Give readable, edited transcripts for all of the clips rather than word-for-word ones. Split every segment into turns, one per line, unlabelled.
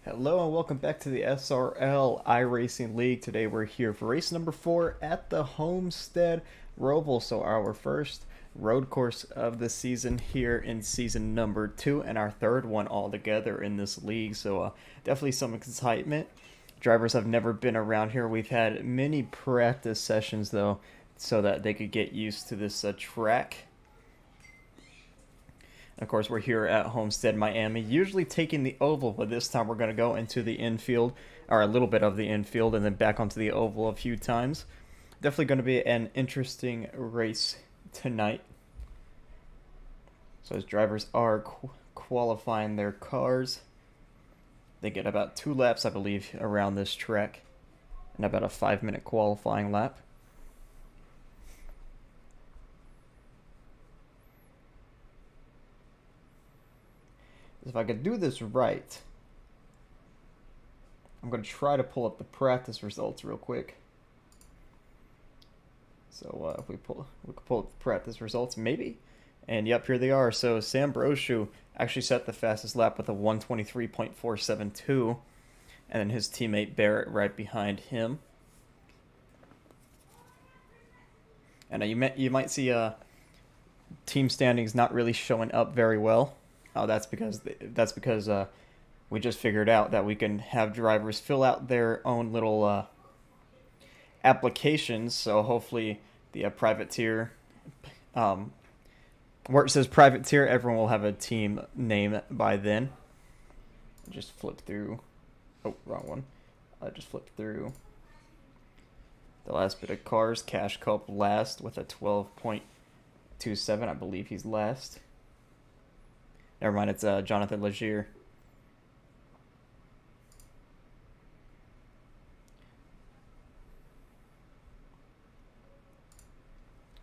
Hello and welcome back to the SRL iRacing League. Today we're here for race number 4 at the Homestead Roval. So our first road course of the season here in season number 2 and our third one altogether in this league. So definitely some excitement. Drivers have never been around here. We've had many practice sessions though so that they could get used to this track. Of course, we're here at Homestead, Miami, usually taking the oval, but this time we're going to go into the infield, or a little bit of the infield, and then back onto the oval a few times. Definitely going to be an interesting race tonight. So as drivers are qualifying their cars, they get about 2 laps, I believe, around this track, and about a 5-minute qualifying lap. If I could do this right, I'm going to try to pull up the practice results real quick. So if we could pull up the practice results, maybe. And yep, here they are. So Sam Brochu actually set the fastest lap with a 123.472, and then his teammate Barrett right behind him. And you might see team standings not really showing up very well. That's because we just figured out that we can have drivers fill out their own little applications. So hopefully the private tier, where it says private tier, everyone will have a team name by then. Just flip through. Oh, wrong one. I just flipped through the last bit of cars. Cash Cup last with a 12.27. I believe he's last. Never mind, it's Jonathan Legier.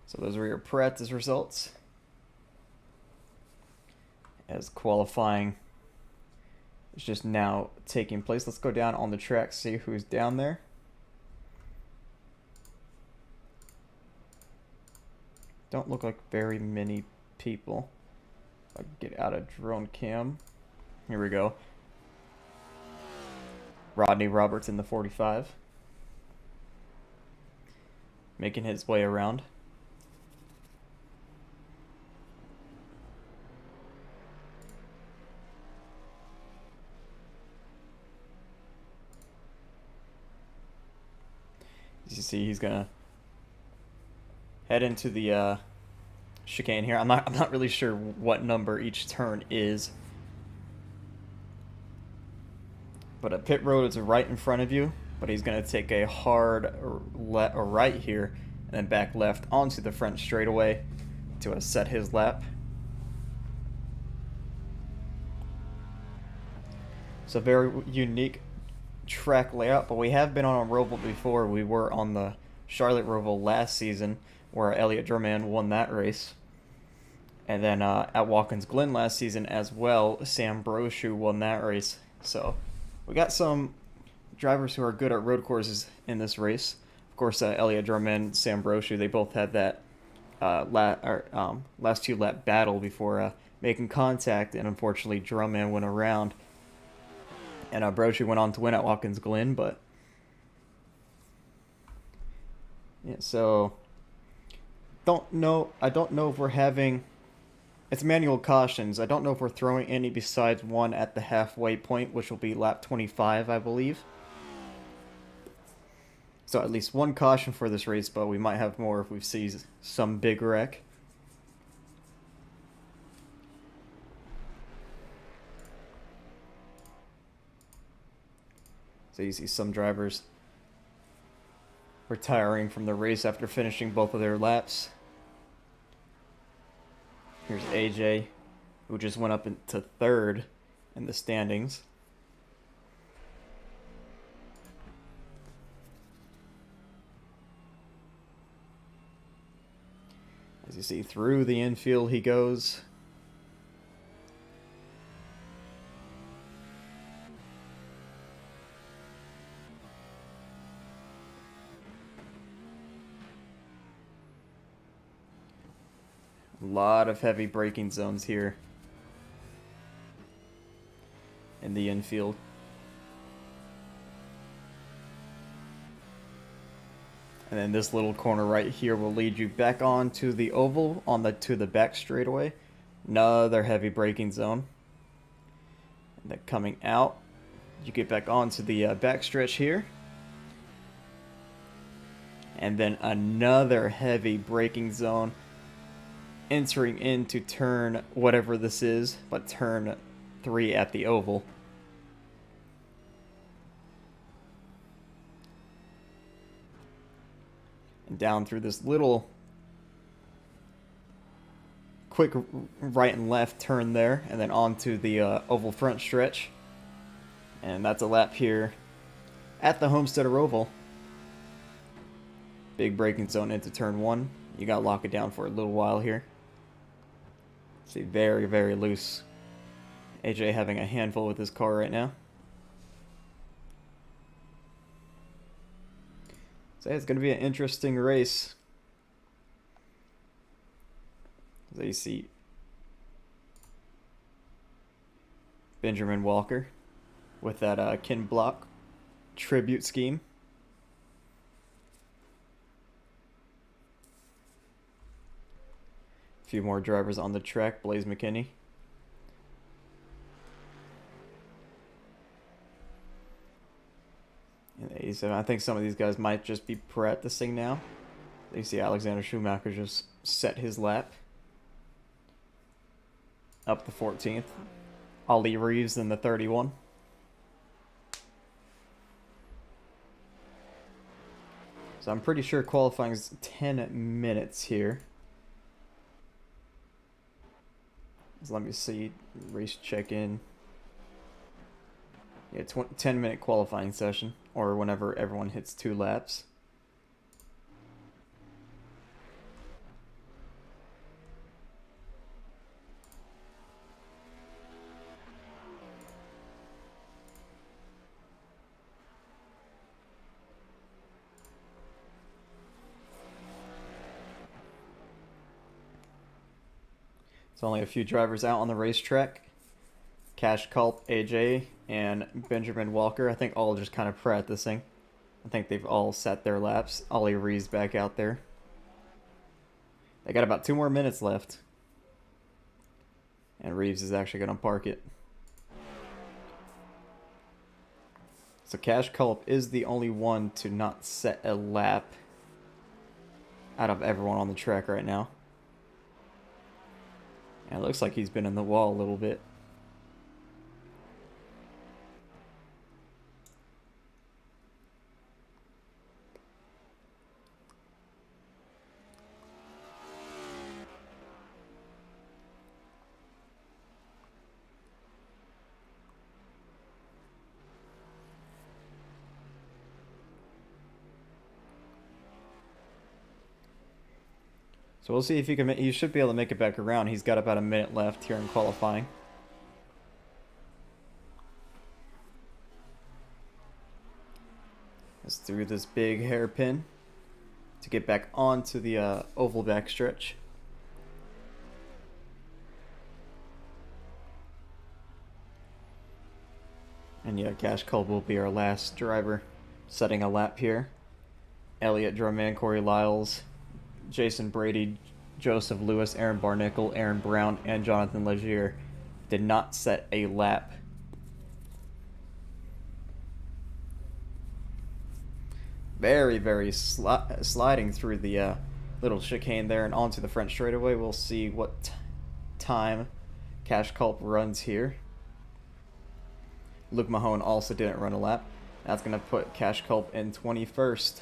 So those are your practice results. As qualifying is just now taking place. Let's go down on the track, see who's down there. Don't look like very many people. I can get out of drone cam. Here we go. Rodney Roberts in the 45. Making his way around. As you see, he's gonna head into the chicane here. I'm not really sure what number each turn is, but a pit road is right in front of you, but he's going to take a hard right here and then back left onto the front straightaway to set his lap. It's a very unique track layout, but we have been on a Roval before. We were on the Charlotte Roval last season, where Elliott Drummond won that race. And then at Watkins Glen last season as well, Sam Brochu won that race. So we got some drivers who are good at road courses in this race. Of course, Elliott Drummond, Sam Brochu, they both had that last 2 lap battle before making contact, and unfortunately Drummond went around. And Brochu went on to win at Watkins Glen, but yeah, so I don't know if we're having, it's manual cautions. I don't know if we're throwing any besides one at the halfway point, which will be lap 25, I believe. So at least one caution for this race, but we might have more if we see some big wreck. So you see some drivers retiring from the race after finishing both of their laps. Here's AJ, who just went up into 3rd in the standings. As you see, through the infield he goes. A lot of heavy braking zones here in the infield. And then this little corner right here will lead you back on to the oval to the back straightaway. Another heavy braking zone. And then coming out, you get back onto the back stretch here. And then another heavy braking zone, entering into turn whatever this is, but turn 3 at the oval. And down through this little quick right and left turn there, and then onto the oval front stretch. And that's a lap here at the Homestead of Roval. Big braking zone into turn 1. You got to lock it down for a little while here. See, very, very loose. AJ having a handful with his car right now. So it's going to be an interesting race. As you see Benjamin Walker with that Ken Block tribute scheme. A few more drivers on the track. Blaze McKinney. And 87. I think some of these guys might just be practicing now. You see Alexander Schumacher just set his lap. Up the 14th. Ollie Reeves in the 31. So I'm pretty sure qualifying is 10 minutes here. So let me see. Race check-in. Yeah, 10-minute qualifying session. Or whenever everyone hits 2 laps. It's only a few drivers out on the racetrack. Cash Culp, AJ, and Benjamin Walker, I think all just kind of practicing. I think they've all set their laps. Ollie Reeves back out there. They got about 2 more minutes left. And Reeves is actually going to park it. So Cash Culp is the only one to not set a lap out of everyone on the track right now. And it looks like he's been in the wall a little bit. So we'll see if he can. He should be able to make it back around. He's got about a minute left here in qualifying. It's through this big hairpin to get back onto the oval backstretch. And yeah, Cash Culp will be our last driver setting a lap here. Elliott Drummond, Corey Lyles, Jason Brady, Joseph Lewis, Aaron Barnicle, Aaron Brown, and Jonathan Legier did not set a lap. Very, very sliding through the little chicane there and onto the front straightaway. We'll see what time Cash Culp runs here. Luke Mahone also didn't run a lap. That's going to put Cash Culp in 21st.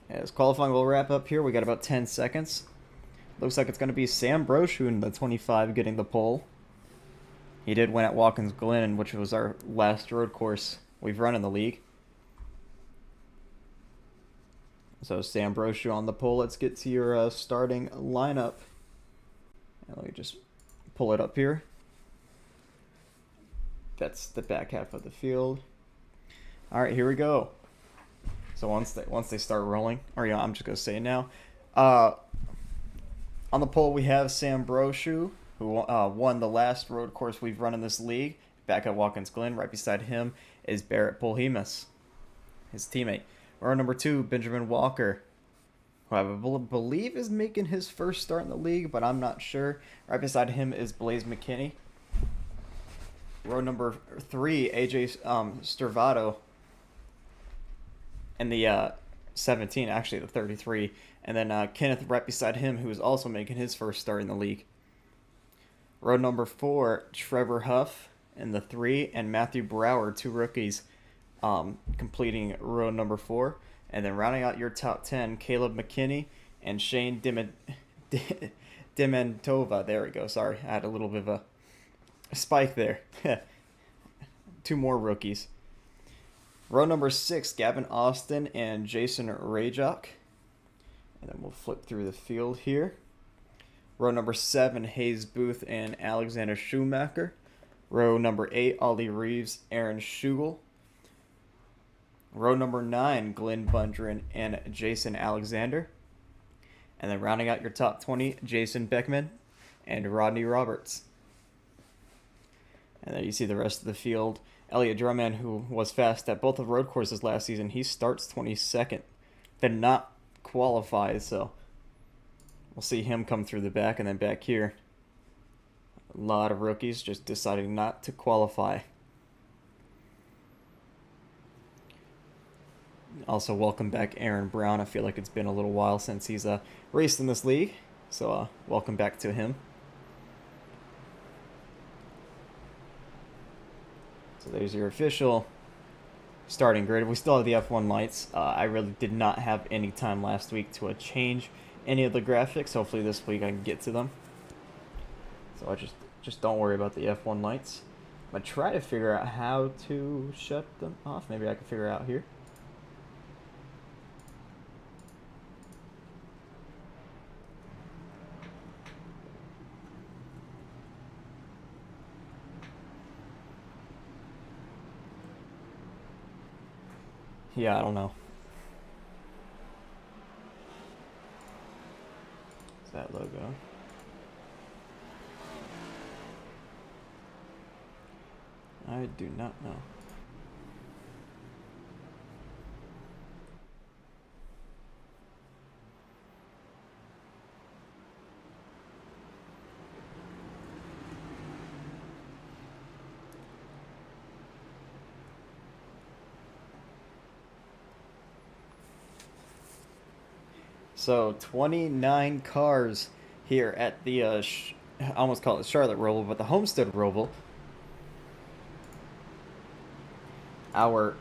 As qualifying will wrap up here, we got about 10 seconds. Looks like it's going to be Sam Brochu in the 25 getting the pole. He did win at Watkins Glen, which was our last road course we've run in the league. So Sam Brochu on the pole. Let's get to your starting lineup. And let me just pull it up here. That's the back half of the field. All right, here we go. So once they start rolling, or yeah, I'm just gonna say it now. On the pole we have Sam Brochu, who won the last road course we've run in this league, back at Watkins Glen. Right beside him is Barrett Polhemus, his teammate. Row number 2, Benjamin Walker, who I believe is making his first start in the league, but I'm not sure. Right beside him is Blaze McKinney. Row number 3, AJ Stervato. And the 17, actually the 33. And then Kenneth right beside him, who is also making his first start in the league. Row number 4, Trevor Huff in the 3, and Matthew Brower, 2 rookies, completing row number 4. And then rounding out your top 10, Caleb McKinney and Shane Dementova. There we go. Sorry, I had a little bit of a spike there. 2 more rookies. Row number 6, Gavin Austin and Jason Rajok. And then we'll flip through the field here. Row number 7, Hayes Booth and Alexander Schumacher. Row number 8, Ollie Reeves, Aaron Schugel. Row number 9, Glenn Bundren and Jason Alexander. And then rounding out your top 20, Jason Beckman and Rodney Roberts. And then you see the rest of the field. Elliot Drummond, who was fast at both of the road courses last season, he starts 22nd. Did not qualify, so we'll see him come through the back. And then back here, a lot of rookies just deciding not to qualify. Also, welcome back Aaron Brown. I feel like it's been a little while since he's raced in this league, so welcome back to him. So there's your official starting grid. We still have the F1 lights. I really did not have any time last week to change any of the graphics. Hopefully this week I can get to them. So I just don't worry about the F1 lights. I'm going to try to figure out how to shut them off. Maybe I can figure it out here. Yeah, I don't know. Is that logo? I do not know. So 29 cars here at the I almost call it Charlotte Roval, but the Homestead Roval. Our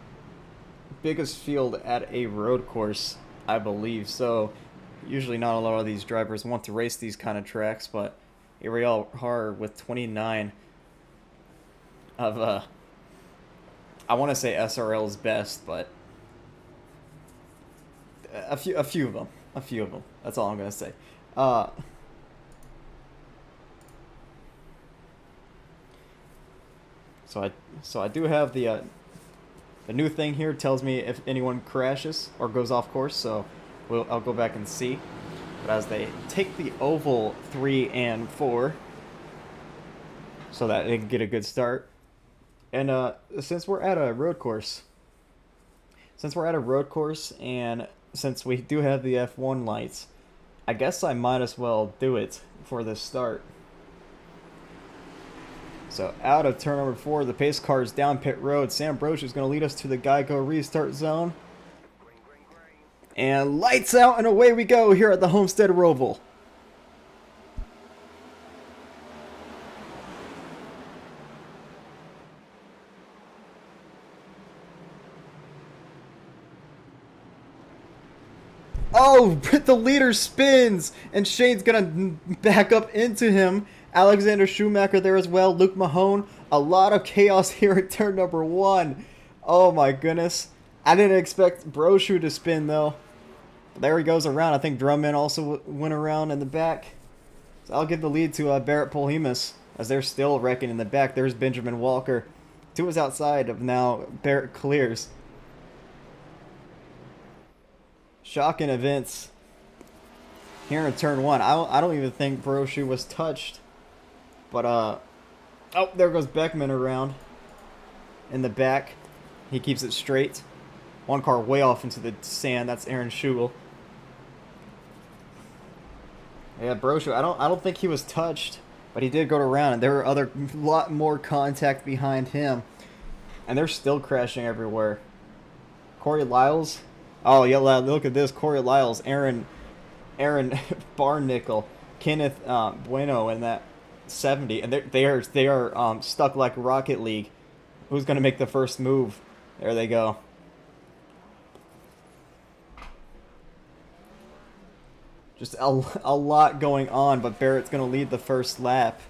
biggest field at a road course, I believe. So usually not a lot of these drivers want to race these kind of tracks, but here we are with 29 of I want to say SRL's best, but a few of them. A few of them. That's all I'm gonna say. So I do have the new thing here. Tells me if anyone crashes or goes off course. So I'll go back and see. But as they take the oval 3 and 4, so that they can get a good start. And since we're at a road course, and since we do have the F1 lights, I guess I might as well do it for this start. So out of turn number 4, the pace car is down pit road. Sam Broch is going to lead us to the Geico restart zone. And lights out and away we go here at the Homestead Roval. Oh, the leader spins, and Shane's going to back up into him. Alexander Schumacher there as well. Luke Mahone. A lot of chaos here at turn number 1. Oh my goodness. I didn't expect Brochu to spin though. There he goes around. I think Drummond also went around in the back. So I'll give the lead to Barrett Polhemus as they're still wrecking in the back. There's Benjamin Walker. 2 is outside of now. Barrett clears. Shocking events here in turn 1. I don't even think Brochu was touched. But, oh, there goes Beckman around in the back. He keeps it straight. One car way off into the sand. That's Aaron Schugel. Yeah, Broshu. I don't think he was touched, but he did go around, and there were lot more contact behind him, and they're still crashing everywhere. Corey Lyles. Oh yeah, look at this. Corey Lyles, Aaron Barnickel, Kenneth Bueno in that 70, and they are stuck like Rocket League. Who's gonna make the first move? There they go. Just a lot going on, but Barrett's gonna lead the first lap.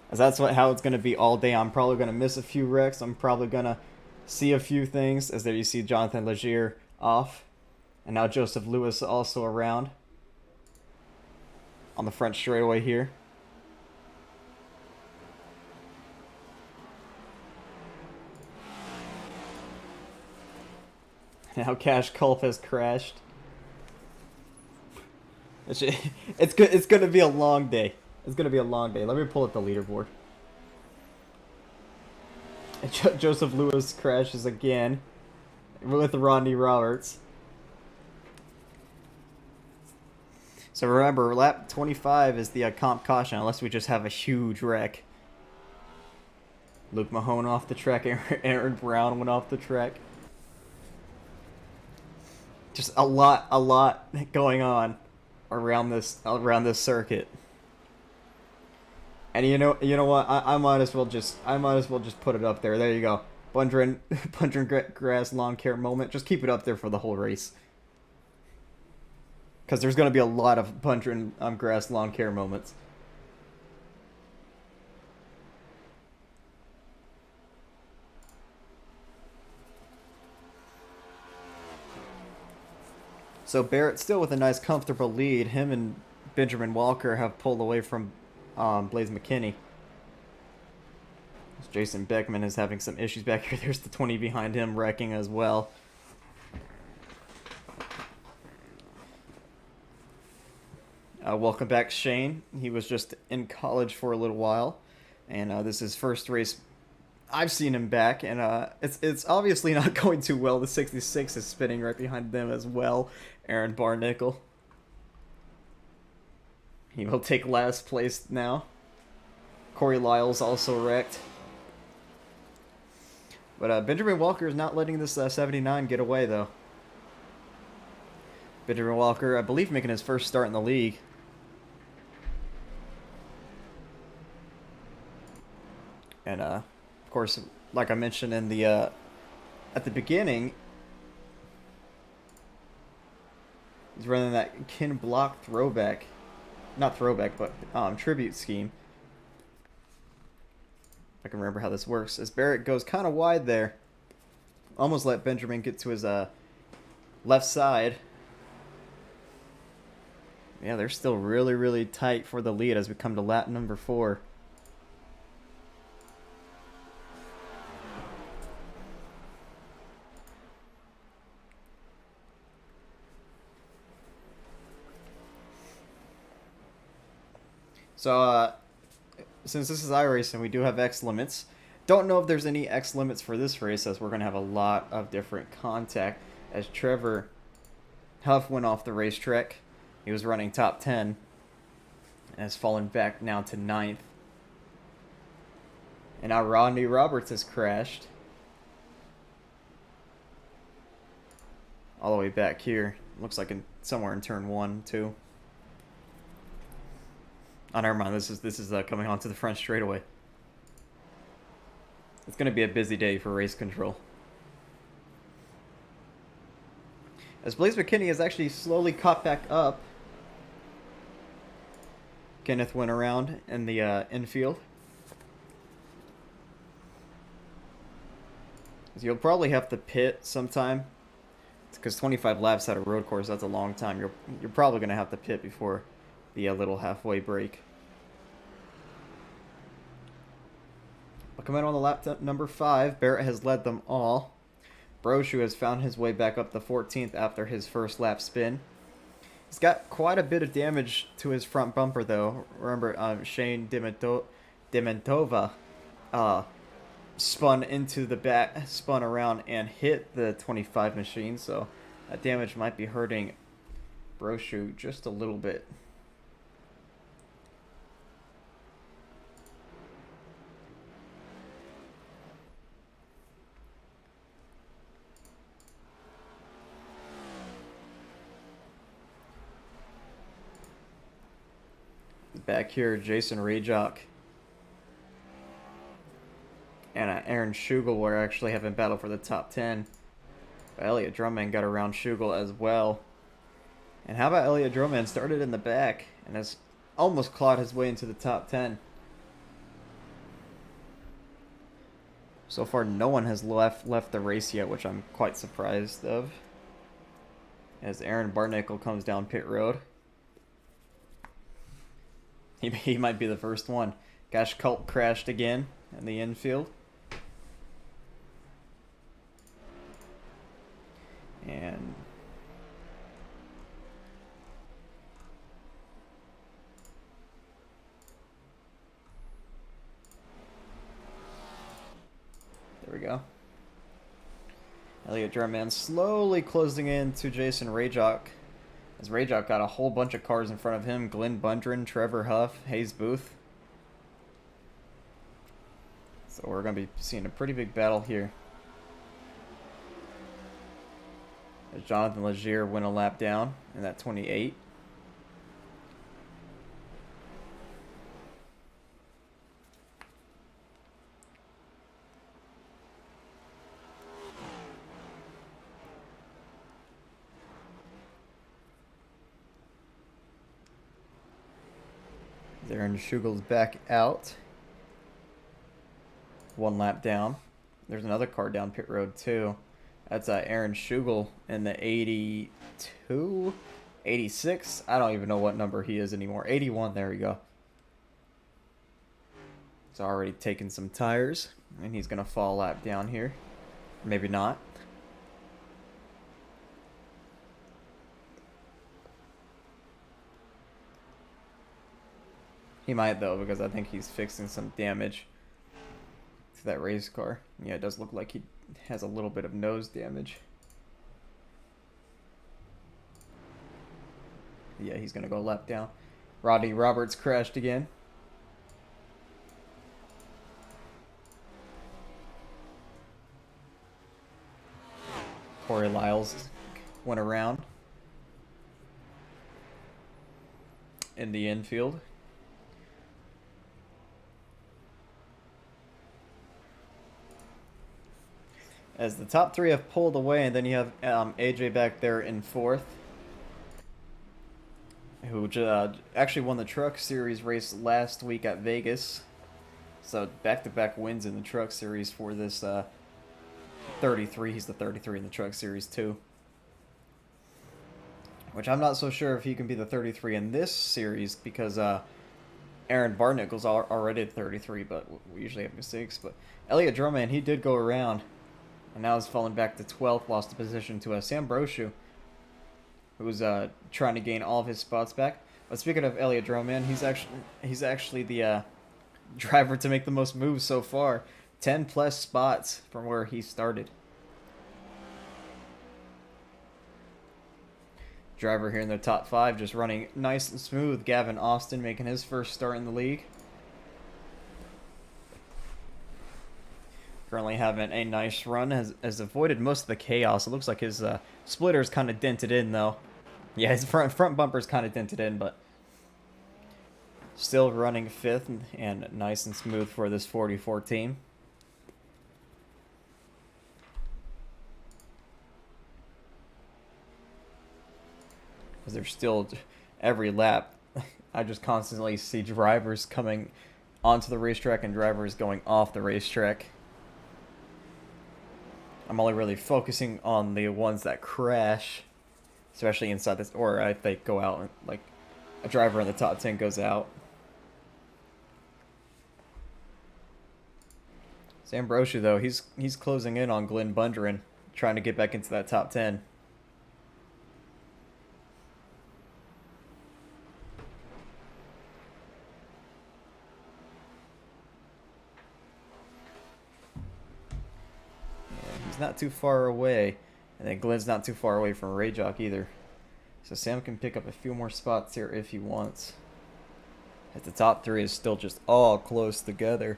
As that's how it's gonna be all day. I'm probably gonna miss a few wrecks. I'm probably gonna see a few things. As there you see Jonathan Legier off. And now Joseph Lewis also around. On the front straightaway here. Now Cash Culp has crashed. It's good. It's gonna be a long day. It's gonna be a long day. Let me pull up the leaderboard. Joseph Lewis crashes again with Rodney Roberts. So remember, lap 25 is the comp caution, unless we just have a huge wreck. Luke Mahone off the track. Aaron Brown went off the track. Just a lot going on around this circuit. And you know what? I might as well just put it up there. There you go. Bundren Grass Lawn Care moment. Just keep it up there for the whole race. Because there's going to be a lot of Bundren Grass Lawn Care moments. So Barrett still with a nice comfortable lead. Him and Benjamin Walker have pulled away from Blaze McKinney. Jason Beckman is having some issues back here. There's the 20 behind him wrecking as well. Welcome back, Shane. He was just in college for a little while, and this is his first race I've seen him back, and it's obviously not going too well. The 66 is spinning right behind them as well. Aaron Barnickel. He will take last place now. Corey Lyles also wrecked. But Benjamin Walker is not letting this 79 get away, though. Benjamin Walker, I believe, making his first start in the league. And, of course, like I mentioned in the at the beginning, he's running that Ken Block throwback. Not throwback, but tribute scheme. I can remember how this works. As Barrett goes kind of wide there. Almost let Benjamin get to his left side. Yeah, they're still really tight for the lead as we come to lap number 4. So, since this is iRacing, we do have X limits. Don't know if there's any X limits for this race, as we're going to have a lot of different contact. As Trevor Huff went off the racetrack, he was running top 10, and has fallen back now to 9th. And now Rodney Roberts has crashed. All the way back here. Looks like somewhere in turn 1, 2. Oh, never mind. This is coming onto the front straightaway. It's going to be a busy day for race control. As Blaze McKinney has actually slowly caught back up. Kenneth went around in the infield. So you'll probably have to pit sometime. Because 25 laps at a road course, that's a long time. You're probably going to have to pit before the little halfway break. But coming on the lap number 5, Barrett has led them all. Broshu has found his way back up to 14th after his first lap spin. He's got quite a bit of damage to his front bumper, though. Remember, Shane Dementova spun into the back, spun around and hit the 25 machine, so that damage might be hurting Broshu just a little bit. Back here, Jason Rajok and Aaron Schugel were actually having battle for the top 10. But Elliot Drumman got around Schugel as well. And how about Elliot Drumman started in the back and has almost clawed his way into the top 10. So far, no one has left the race yet, which I'm quite surprised of. As Aaron Barnickel comes down pit road. He might be the first one. Gosh, Cult crashed again in the infield. And there we go. Elliot Drumman slowly closing in to Jason Rajok. As Rajok got a whole bunch of cars in front of him. Glenn Bundren, Trevor Huff, Hayes Booth. So we're going to be seeing a pretty big battle here. As Jonathan Legier went a lap down in that 28. Aaron Schugel's back out. One lap down. There's another car down pit road too. That's Aaron Schugel in the 82, 86. I don't even know what number he is anymore. 81, there we go. He's already taken some tires, and he's going to fall a lap down here. Maybe not. He might, though, because I think he's fixing some damage to that race car. Yeah, it does look like he has a little bit of nose damage. Yeah, he's going to go a lap down. Rodney Roberts crashed again. Corey Lyles went around in the infield. As the top three have pulled away, and then you have AJ back there in fourth, who actually won the Truck Series race last week at Vegas. So back-to-back wins in the Truck Series for this 33. He's the 33 in the Truck Series too. Which I'm not so sure if he can be the 33 in this series, because Aaron Barnickel's already at 33, but we usually have mistakes. But Elliot Drumman, he did go around. And now he's fallen back to 12th, lost a position to Sam Broshu, who's trying to gain all of his spots back. But speaking of Elliot Drumman, he's actually the driver to make the most moves so far. 10 plus spots from where he started. Driver here in the top 5, just running nice and smooth. Gavin Austin making his first start in the league. Currently having a nice run, has avoided most of the chaos. It looks like his splitter's kind of dented in, though. Yeah, his front bumper's kind of dented in, but still running 5th and nice and smooth for this 44 team. Because there's still, every lap, I just constantly see drivers coming onto the racetrack and drivers going off the racetrack. I'm only really focusing on the ones that crash, especially inside this, or if they go out, like a driver in the top 10 goes out. Sam Broshu, though, he's closing in on Glenn Bundren, trying to get back into that top 10. not too far away. And then Glenn's not too far away from Rayjock either. So Sam can pick up a few more spots here if he wants. As the top three is still just all close together.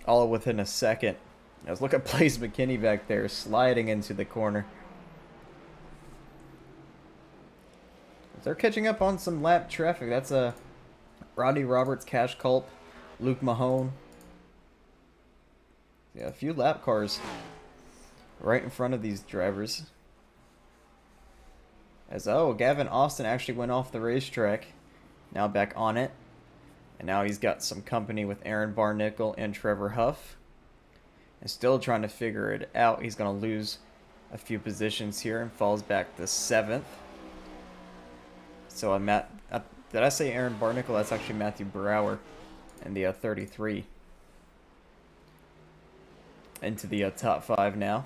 All within a second. Let's look at Blaze McKinney back there sliding into the corner. They're catching up on some lap traffic. That's Rodney Roberts, Cash Culp, Luke Mahone. Yeah, a few lap cars right in front of these drivers. As Gavin Austin actually went off the racetrack. Now back on it. And now he's got some company with Aaron Barnicle and Trevor Huff. And still trying to figure it out. He's going to lose a few positions here and falls back to 7th. So did I say Aaron Barnicle? That's actually Matthew Brower in the 33. Into the top 5 now.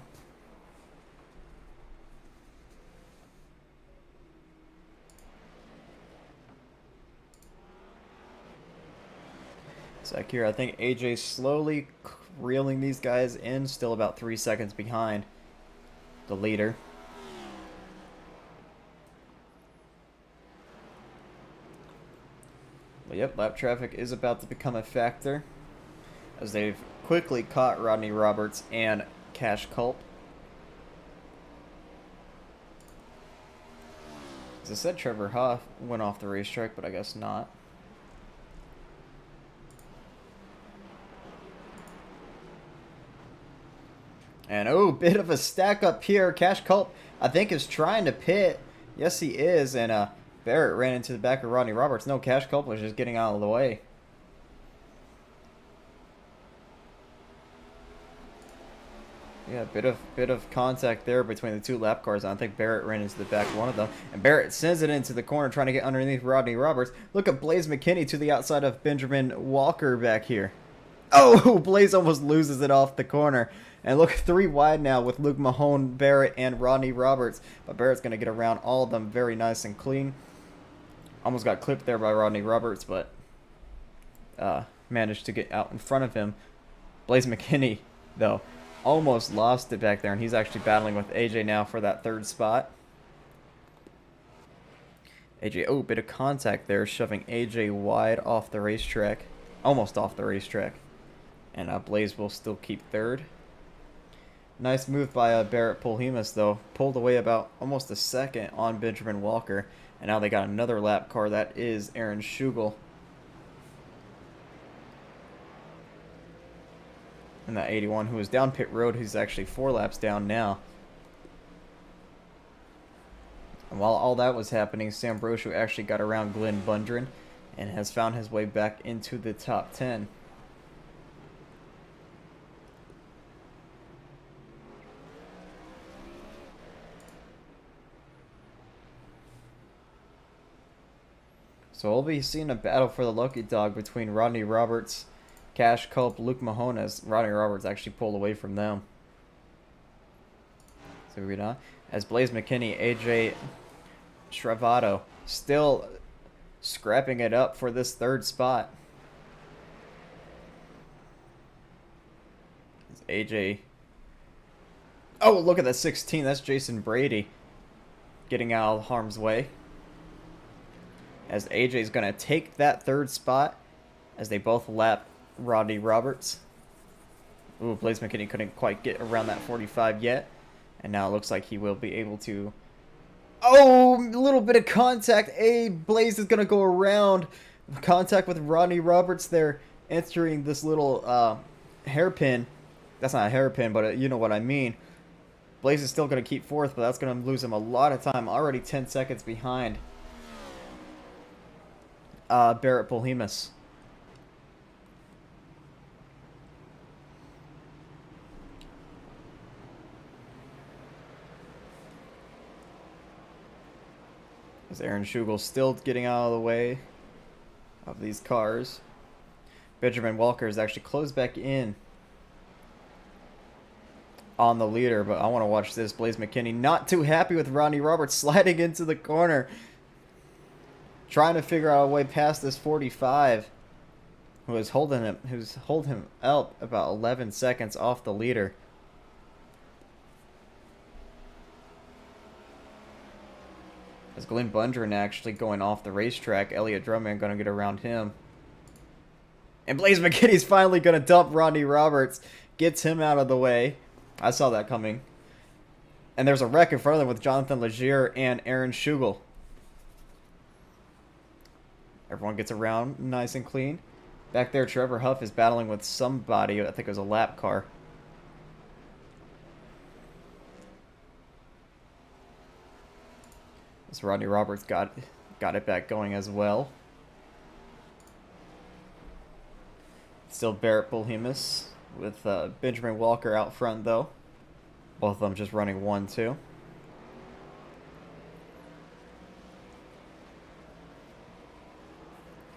Back here, I think AJ slowly reeling these guys in, still about 3 seconds behind the leader. But yep, lap traffic is about to become a factor as they've quickly caught Rodney Roberts and Cash Culp. As I said, Trevor Huff went off the racetrack, but I guess not. And bit of a stack up here. Cash Culp, I think, is trying to pit. Yes, he is. And Barrett ran into the back of Rodney Roberts. No, Cash Culp was just getting out of the way. Yeah, bit of contact there between the two lap cars. I think Barrett ran into the back of one of them. And Barrett sends it into the corner trying to get underneath Rodney Roberts. Look at Blaze McKinney to the outside of Benjamin Walker back here. Oh, Blaze almost loses it off the corner. And look, 3 wide now with Luke Mahone, Barrett, and Rodney Roberts. But Barrett's going to get around all of them very nice and clean. Almost got clipped there by Rodney Roberts, but managed to get out in front of him. Blaze McKinney, though, almost lost it back there. And he's actually battling with AJ now for that 3rd spot. AJ, bit of contact there, shoving AJ wide off the racetrack. Almost off the racetrack. And Blaze will still keep 3rd. Nice move by Barrett Polhemus, though. Pulled away about almost a second on Benjamin Walker. And now they got another lap car. That is Aaron Schugel. And that 81 who was down pit road. He's actually 4 laps down now. And while all that was happening, Sam Brochu actually got around Glenn Bundren and has found his way back into the top 10. So we'll be seeing a battle for the lucky dog between Rodney Roberts, Cash Culp, Luke Mahone, as Rodney Roberts actually pulled away from them. So we not as Blaze McKinney, AJ Stravato still scrapping it up for this 3rd spot. It's AJ. Oh, look at that 16. That's Jason Brady getting out of harm's way. As AJ is going to take that 3rd spot as they both lap Rodney Roberts. Ooh, Blaze McKinney couldn't quite get around that 45 yet. And now it looks like he will be able to. Oh, a little bit of contact. Blaze is going to go around. Contact with Rodney Roberts there, entering this little hairpin. That's not a hairpin, but you know what I mean. Blaze is still going to keep 4th, but that's going to lose him a lot of time. Already 10 seconds behind Barrett Polhemus. As Aaron Schugel still getting out of the way of these cars. Benjamin Walker is actually closed back in on the leader, but I want to watch this. Blaze McKinney not too happy with Rodney Roberts sliding into the corner. Trying to figure out a way past this 45. who's holding him up about 11 seconds off the leader. As Glenn Bundren actually going off the racetrack, Elliott Drummond going to get around him. And Blaze McKinney's finally going to dump Rodney Roberts. Gets him out of the way. I saw that coming. And there's a wreck in front of them with Jonathan Legier and Aaron Schugel. Everyone gets around nice and clean. Back there, Trevor Huff is battling with somebody. I think it was a lap car. This Rodney Roberts got it back going as well. Still Barrett Bulhemus with Benjamin Walker out front, though. Both of them just running 1-2.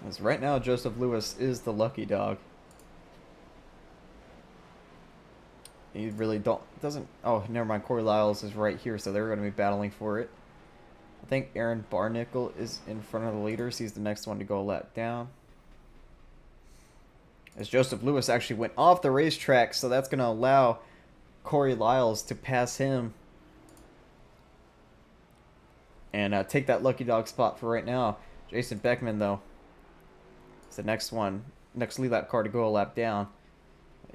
As right now, Joseph Lewis is the lucky dog. He really doesn't... Oh, never mind. Corey Lyles is right here, so they're going to be battling for it. I think Aaron Barnickel is in front of the leaders. He's the next one to go a lap down. As Joseph Lewis actually went off the racetrack, so that's going to allow Corey Lyles to pass him and take that lucky dog spot for right now. Jason Beckman, though, is the next lead lap car to go a lap down.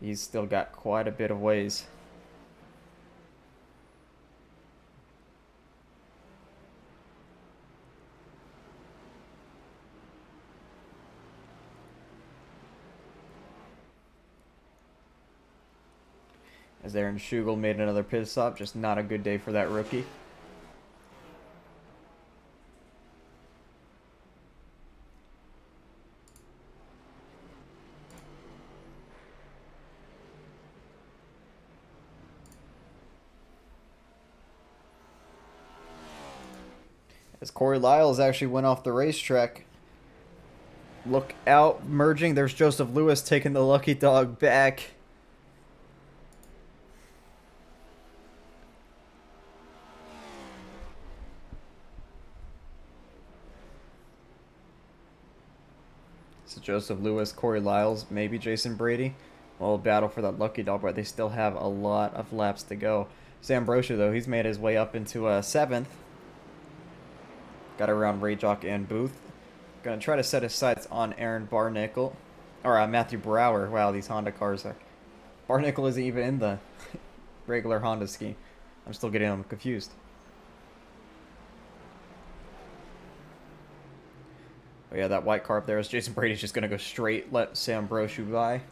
He's still got quite a bit of ways. As Aaron Schugel made another pit stop, just not a good day for that rookie. As Corey Lyles actually went off the racetrack. Look out, merging. There's Joseph Lewis taking the lucky dog back. So Joseph Lewis, Corey Lyles, maybe Jason Brady will battle for that lucky dog, but they still have a lot of laps to go. Sam Brocha, though, he's made his way up into 7th. Got around Rayjock and Booth. Gonna try to set his sights on Aaron Barnickel. Or Matthew Brower. Wow, these Honda cars are... Barnickel isn't even in the regular Honda scheme. I'm still getting them confused. But yeah, that white car up there is Jason Brady's just gonna go straight, let Sam Brochu by.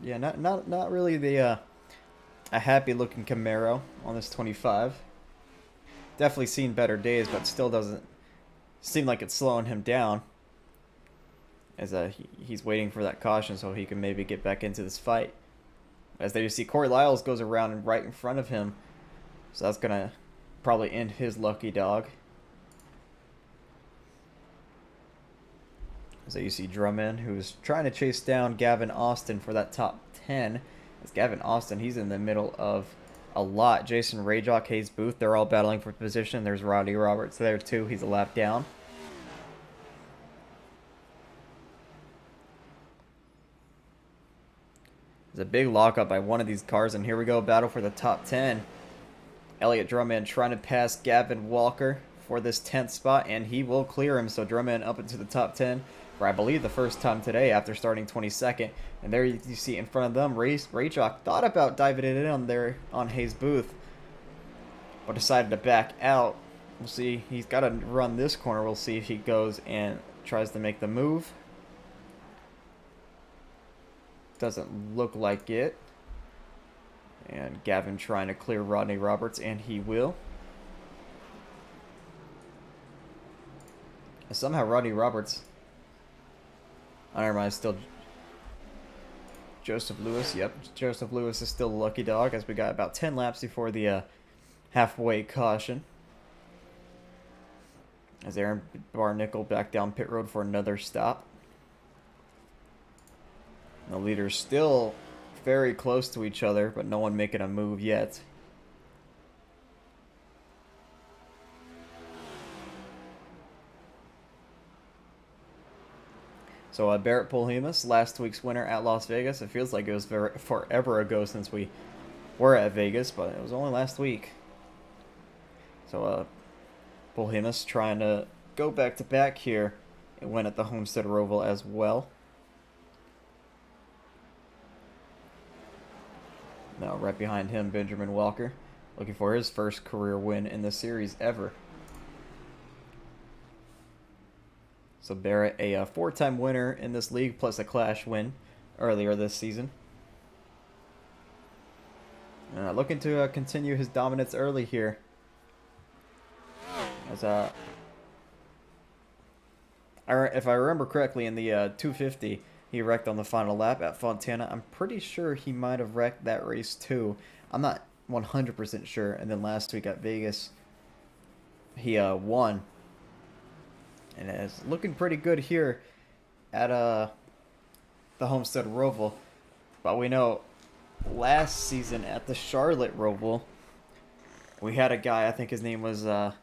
Yeah, not really the a happy looking Camaro on this 25. Definitely seen better days, but still doesn't seem like it's slowing him down. As he's waiting for that caution so he can maybe get back into this fight. As there you see Corey Lyles goes around and right in front of him. So that's going to probably end his lucky dog. So you see Drummond, who's trying to chase down Gavin Austin for that top 10. As Gavin Austin, he's in the middle of a lot. Jason Rayjock, Hayes Booth, they're all battling for position. There's Rodney Roberts there too. He's a lap down. There's a big lockup by one of these cars, and here we go, battle for the top 10. Elliott Drummond trying to pass Gavin Walker for this 10th spot, and he will clear him. So Drummond up into the top 10 for, I believe, the first time today after starting 22nd. And there you see in front of them, Rayjock thought about diving it in on there on Hayes Booth, but decided to back out. We'll see. He's got to run this corner. We'll see if he goes and tries to make the move. Doesn't look like it. And Gavin trying to clear Rodney Roberts, and he will. And somehow Rodney Roberts... Oh, never mind, still Joseph Lewis. Yep, Joseph Lewis is still a lucky dog, as we got about 10 laps before the halfway caution. As Aaron Barnickel back down pit road for another stop. The leaders still very close to each other, but no one making a move yet. So Barrett Polhemus, last week's winner at Las Vegas. It feels like it was forever ago since we were at Vegas, but it was only last week. So Polhemus trying to go back to back here and win at the Homestead Roval as well. Now right behind him, Benjamin Walker, looking for his first career win in the series ever. So Barrett, a four-time winner in this league, plus a Clash win earlier this season. Looking to continue his dominance early here. As if I remember correctly, in the 250, he wrecked on the final lap at Fontana. I'm pretty sure he might have wrecked that race too. I'm not 100% sure. And then last week at Vegas, he won. And it's looking pretty good here at the Homestead Roval. But we know last season at the Charlotte Roval, we had a guy, I think his name was, I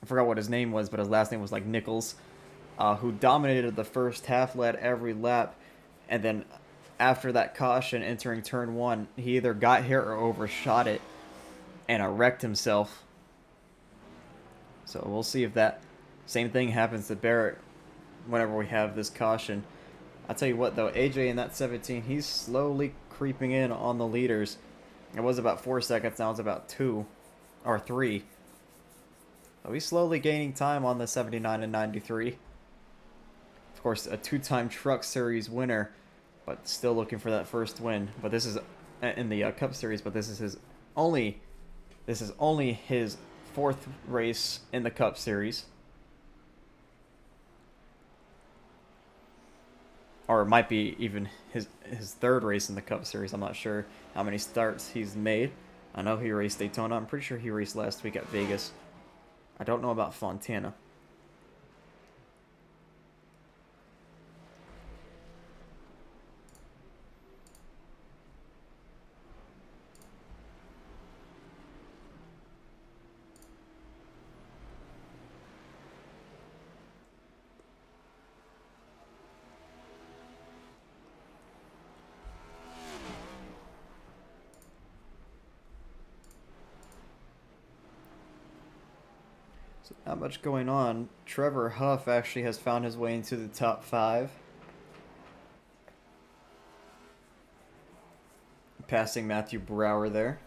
forgot what his name was, but his last name was like Nichols, who dominated the first half, led every lap. And then after that caution entering turn one, he either got hit or overshot it and wrecked himself. So we'll see if that same thing happens to Barrett whenever we have this caution. I'll tell you what though, AJ in that 17, he's slowly creeping in on the leaders. It was about 4 seconds, now it's about 2 or 3. So he's slowly gaining time on the 79 and 93. Of course, a two-time Truck Series winner, but still looking for that first win. But this is in the Cup Series, but this is his only his fourth race in the Cup Series. Or it might be even his third race in the Cup Series. I'm not sure how many starts he's made. I know he raced Daytona. I'm pretty sure he raced last week at Vegas. I don't know about Fontana. So not much going on. Trevor Huff actually has found his way into the top 5. Passing Matthew Brower there.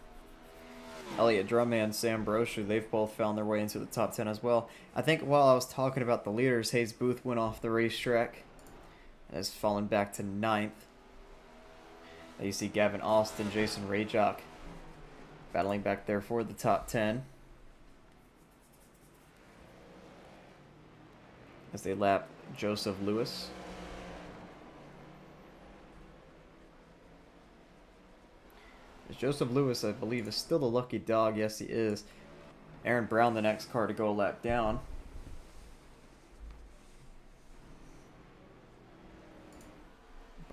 Elliott Drumman and Sam Brochu, they've both found their way into the top 10 as well. I think while I was talking about the leaders, Hayes Booth went off the racetrack and has fallen back to 9th. Now you see Gavin Austin, Jason Rayjock battling back there for the top 10. As they lap Joseph Lewis. Joseph Lewis, I believe, is still the lucky dog. Yes, he is. Aaron Brown, the next car to go a lap down.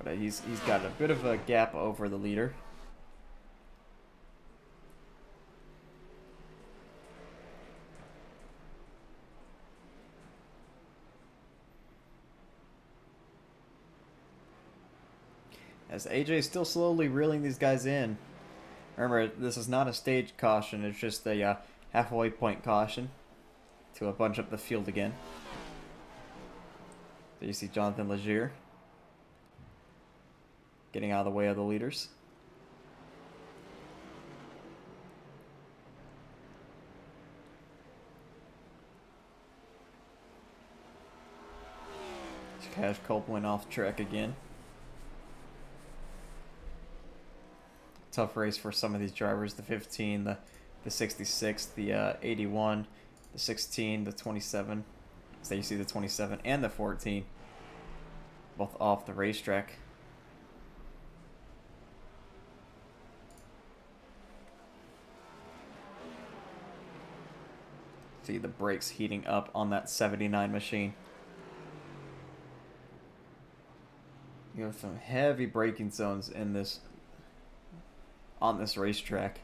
But he's got a bit of a gap over the leader. As AJ is still slowly reeling these guys in. Remember, this is not a stage caution, it's just a halfway point caution to bunch up the field again. So you see Jonathan Legier getting out of the way of the leaders. Cash Copeland off track again. Tough race for some of these drivers. The 15, the 66, the 81, the 16, the 27. So you see the 27 and the 14 both off the racetrack. See the brakes heating up on that 79 machine. You have some heavy braking zones in this on this racetrack.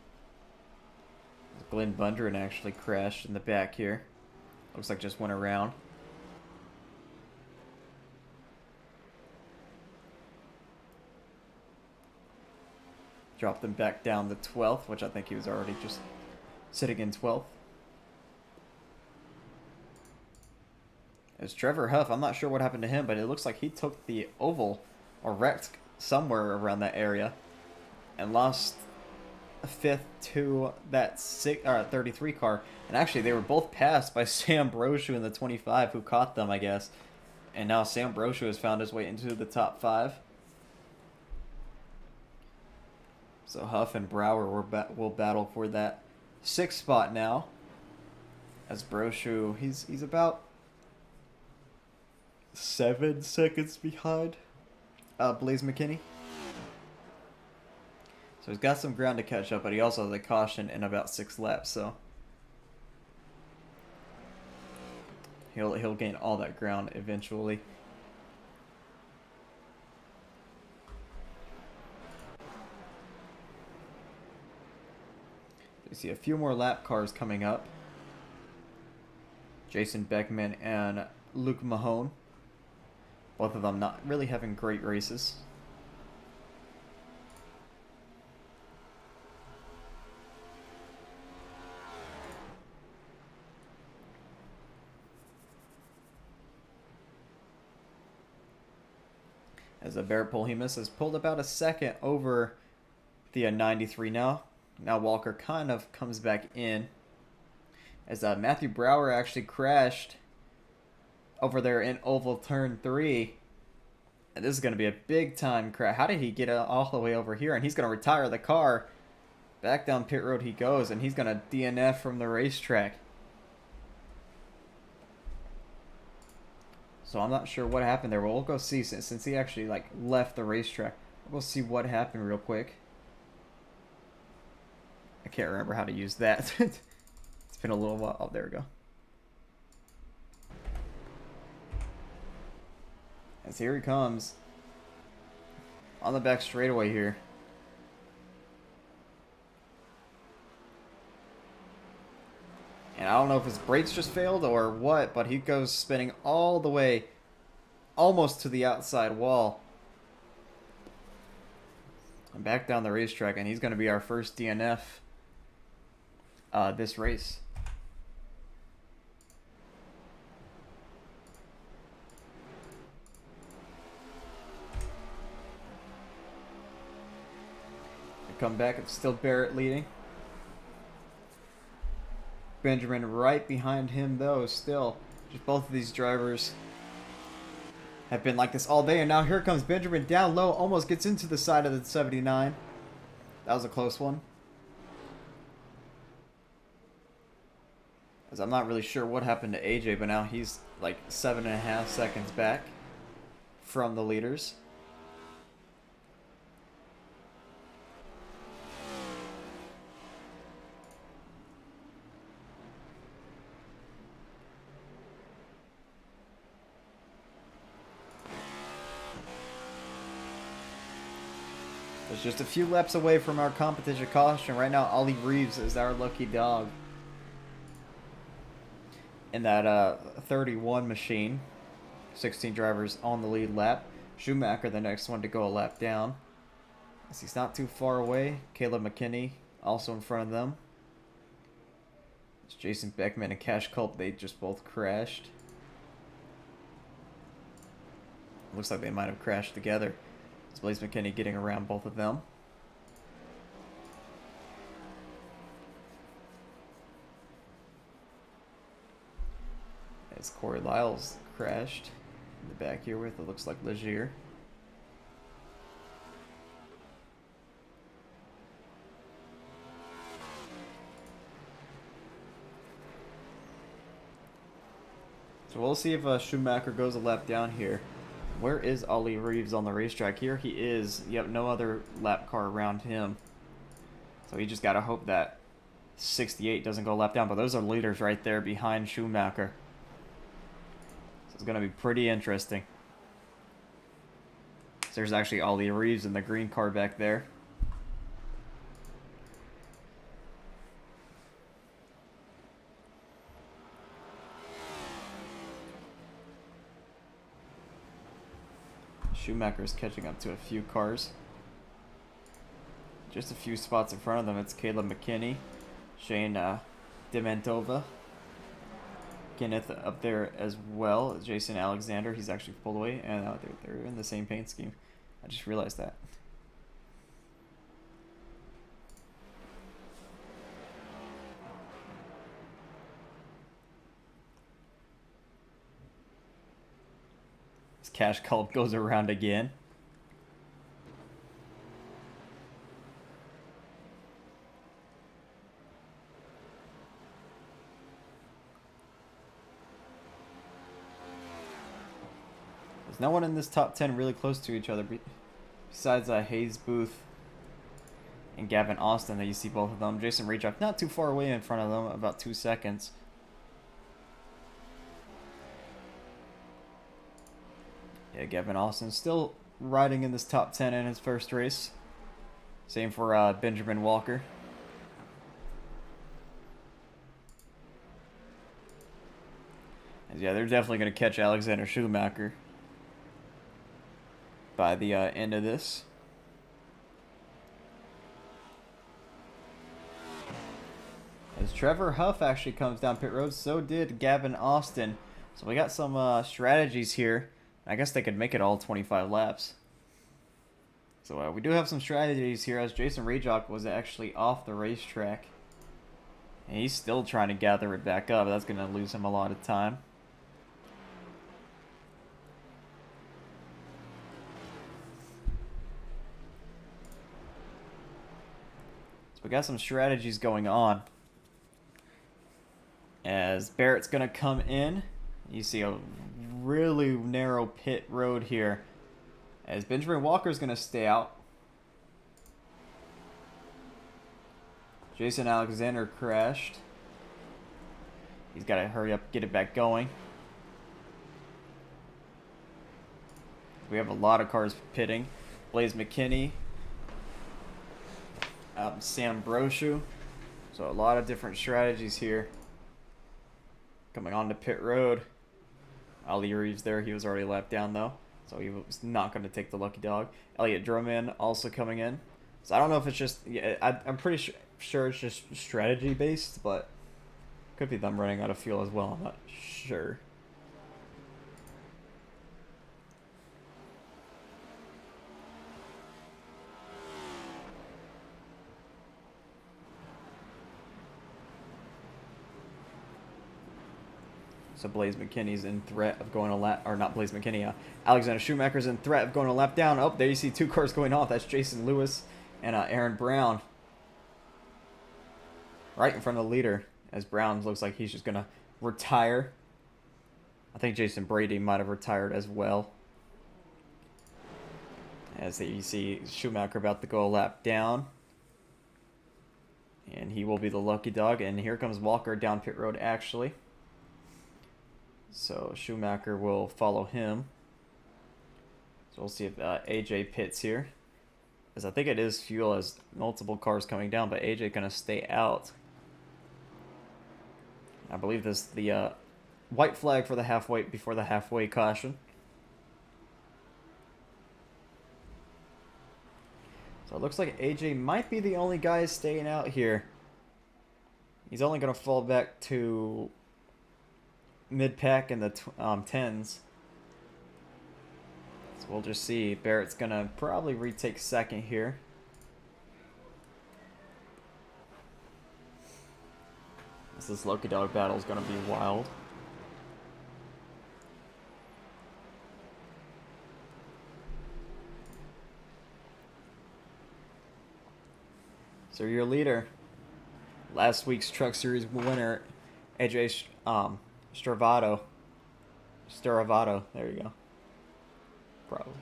Glenn Bundren actually crashed in the back here. Looks like just went around. dropped him back down to 12th, which I think he was already just sitting in 12th. It's Trevor Huff. I'm not sure what happened to him, but it looks like he took the oval or wrecked somewhere around that area and lost fifth to that 33 car. And actually, they were both passed by Sam Brochu in the 25, who caught them, I guess. And now Sam Brochu has found his way into the top 5. So Huff and Brower will battle for that 6th spot now. As Brochu, he's about 7 seconds behind Blaze McKinney. So he's got some ground to catch up, but he also has a caution in about 6 laps, so he'll gain all that ground eventually. You see a few more lap cars coming up. Jason Beckman and Luke Mahone. Both of them not really having great races. As the Barrett Polhemus has pulled about a second over the 93 now. Now Walker kind of comes back in. As Matthew Brower actually crashed over there in oval turn 3. And this is going to be a big time crash. How did he get all the way over here? And he's going to retire the car. Back down pit road he goes, and he's going to DNF from the racetrack. So I'm not sure what happened there. Well, we'll go see since he actually left the racetrack. We'll see what happened real quick. I can't remember how to use that. It's been a little while. Oh, there we go. As here he comes on the back straightaway here. And I don't know if his brakes just failed or what, but he goes spinning all the way almost to the outside wall. And back down the racetrack, and he's going to be our first DNF this race. Come back, it's still Barrett leading. Benjamin right behind him though, still. Just both of these drivers have been like this all day, and now here comes Benjamin down low, almost gets into the side of the 79. That was a close one. As I'm not really sure what happened to AJ, but now he's like 7.5 seconds back from the leaders. There's just a few laps away from our competition caution. Right now, Ollie Reeves is our lucky dog in that 31 machine. 16 drivers on the lead lap. Schumacher, the next one to go a lap down. As he's not too far away. Caleb McKinney also in front of them. It's Jason Beckman and Cash Culp. They just both crashed. Looks like they might have crashed together. It's Blaze McKinney getting around both of them. As Corey Lyles crashed in the back here with, it looks like, Legier. So we'll see if Schumacher goes a lap down here. Where is Ollie Reeves on the racetrack? Here he is. Yep, no other lap car around him. So he just got to hope that 68 doesn't go a lap down. But those are leaders right there behind Schumacher. So it's going to be pretty interesting. So there's actually Ollie Reeves in the green car back there. Schumacher's catching up to a few cars. just a few spots in front of them, it's Caleb McKinney, Shane Dementova, Kenneth up there as well. Jason Alexander, he's actually pulled away, and they're in the same paint scheme. I just realized that. This cash cult goes around again. There's no one in this top 10 really close to each other besides Hayes Booth and Gavin Austin that you see both of them. Jason Rejock not too far away in front of them, about 2 seconds. Yeah, Gavin Austin still riding in this top 10 in his first race. Same for Benjamin Walker. And yeah, they're definitely going to catch Alexander Schumacher by the end of this. As Trevor Huff actually comes down pit road, so did Gavin Austin. So we got some strategies here. I guess they could make it all 25 laps. So we do have some strategies here, as Jason Rejock was actually off the racetrack. And he's still trying to gather it back up. That's going to lose him a lot of time. We got some strategies going on. As Barrett's going to come in. You see a really narrow pit road here. As Benjamin Walker's going to stay out. Jason Alexander crashed. He's got to hurry up, get it back going. We have a lot of cars pitting. Blaze McKinney. Sam Brochu. So a lot of different strategies here. Coming on to pit road. Ali Reeves there. He was already lapped down though. So he was not going to take the lucky dog. Elliot Drummond also coming in. So I don't know if it's just... Yeah, I'm pretty sure it's just strategy based. But could be them running out of fuel as well. I'm not sure. So Blaze McKinney's in threat of going a lap, or not Blaze McKinney, Alexander Schumacher's in threat of going a lap down. Oh, there you see 2 cars going off. That's Jason Lewis and Aaron Brown. Right in front of the leader, as Brown looks like he's just going to retire. I think Jason Brady might have retired as well. As you see Schumacher about to go a lap down. And he will be the lucky dog. And here comes Walker down pit road actually. So Schumacher will follow him. So we'll see if AJ pits here. Because I think it is fuel as multiple cars coming down, but AJ going to stay out. I believe this is the white flag for the halfway before the halfway caution. So it looks like AJ might be the only guy staying out here. He's only going to fall back to mid-pack in the 10s. So we'll just see. Barrett's going to probably retake second here. This Loki Dog battle is going to be wild. So your leader, last week's Truck Series winner, AJ Stravado, there you go. Probably.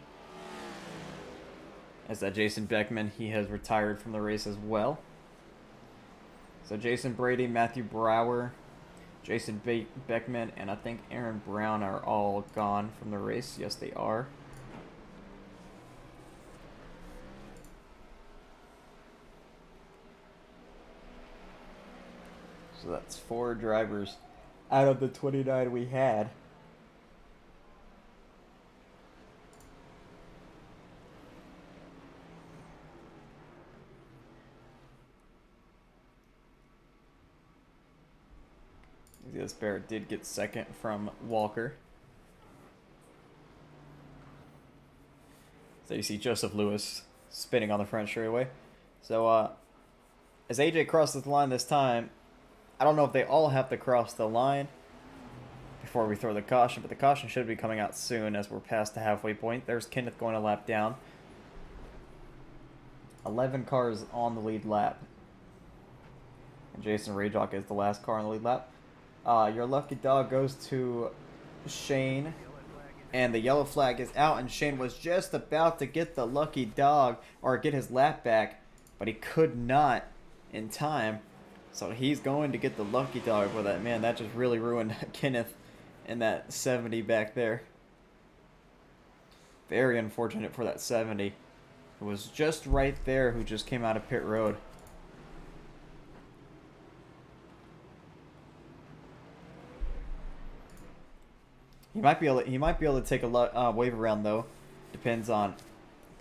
As that Jason Beckman, he has retired from the race as well. So Jason Brady, Matthew Brower, Jason Beckman, and I think Aaron Brown are all gone from the race. Yes, they are. So that's 4 drivers out of the 29 we had. This Barrett did get second from Walker. So you see Joseph Lewis spinning on the front straightaway. So as AJ crosses the line this time, I don't know if they all have to cross the line before we throw the caution, but the caution should be coming out soon as we're past the halfway point. There's Kenneth going a lap down. 11 cars on the lead lap. And Jason Rajock is the last car on the lead lap. Your lucky dog goes to Shane. And the yellow flag is out, and Shane was just about to get the lucky dog, or get his lap back, but he could not in time. So he's going to get the lucky dog for that. Man, that just really ruined Kenneth in that 70 back there. Very unfortunate for that 70. It was just right there who just came out of pit road. He might be able to take a wave around though. Depends on.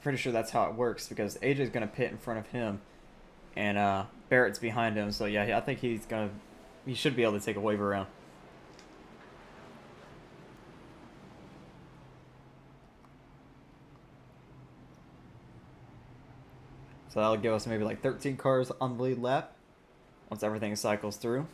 Pretty sure that's how it works because AJ's gonna pit in front of him, and Barrett's behind him. So yeah, I think he should be able to take a wave around. So that'll give us maybe like 13 cars on the lead lap once everything cycles through.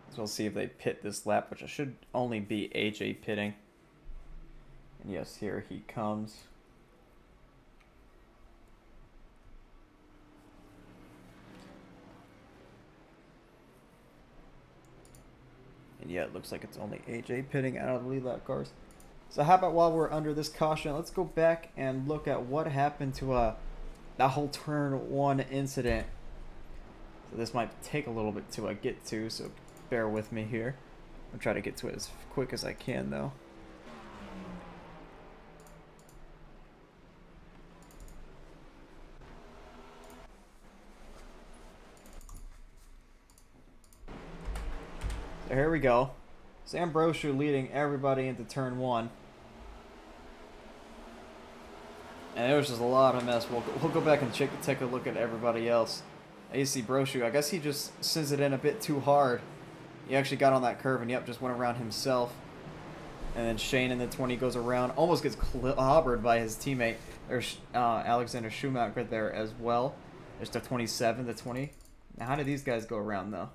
So we'll see if they pit this lap, which it should only be AJ pitting. And yes, here he comes. And yeah, it looks like it's only AJ pitting out of the lead lap cars. So how about while we're under this caution, let's go back and look at what happened to that whole turn one incident. So this might take a little bit to get to, so bear with me here. I'll try to get to it as quick as I can though. So here we go. Sam Brochu leading everybody into turn one. And there was just a lot of mess. We'll go back and take a look at everybody else. You see Brochu, I guess he just sends it in a bit too hard. He actually got on that curve and yep, just went around himself. And then Shane in the 20 goes around, almost gets clobbered by his teammate. There's Alexander Schumacher there as well. There's the 27, the 20. Now how did these guys go around though?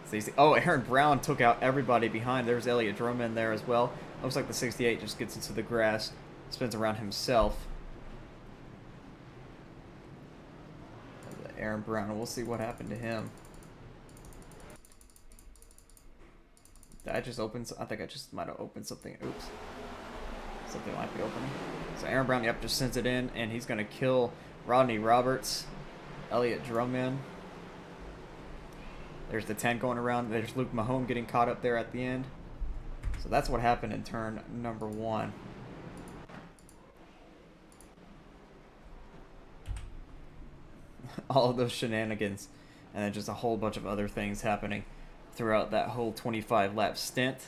So you see, oh, Aaron Brown took out everybody behind. There's Elliott Drummond there as well. Looks like the 68 just gets into the grass, spins around himself. Aaron Brown, we'll see what happened to him. Did I just open? I think I just might have opened something. Oops. Something might be opening. So Aaron Brown, yep, just sends it in, and he's going to kill Rodney Roberts. Elliott Drummond. There's the 10 going around. There's Luke Mahone getting caught up there at the end. So that's what happened in turn number one. All of those shenanigans. And then just a whole bunch of other things happening throughout that whole 25 lap stint.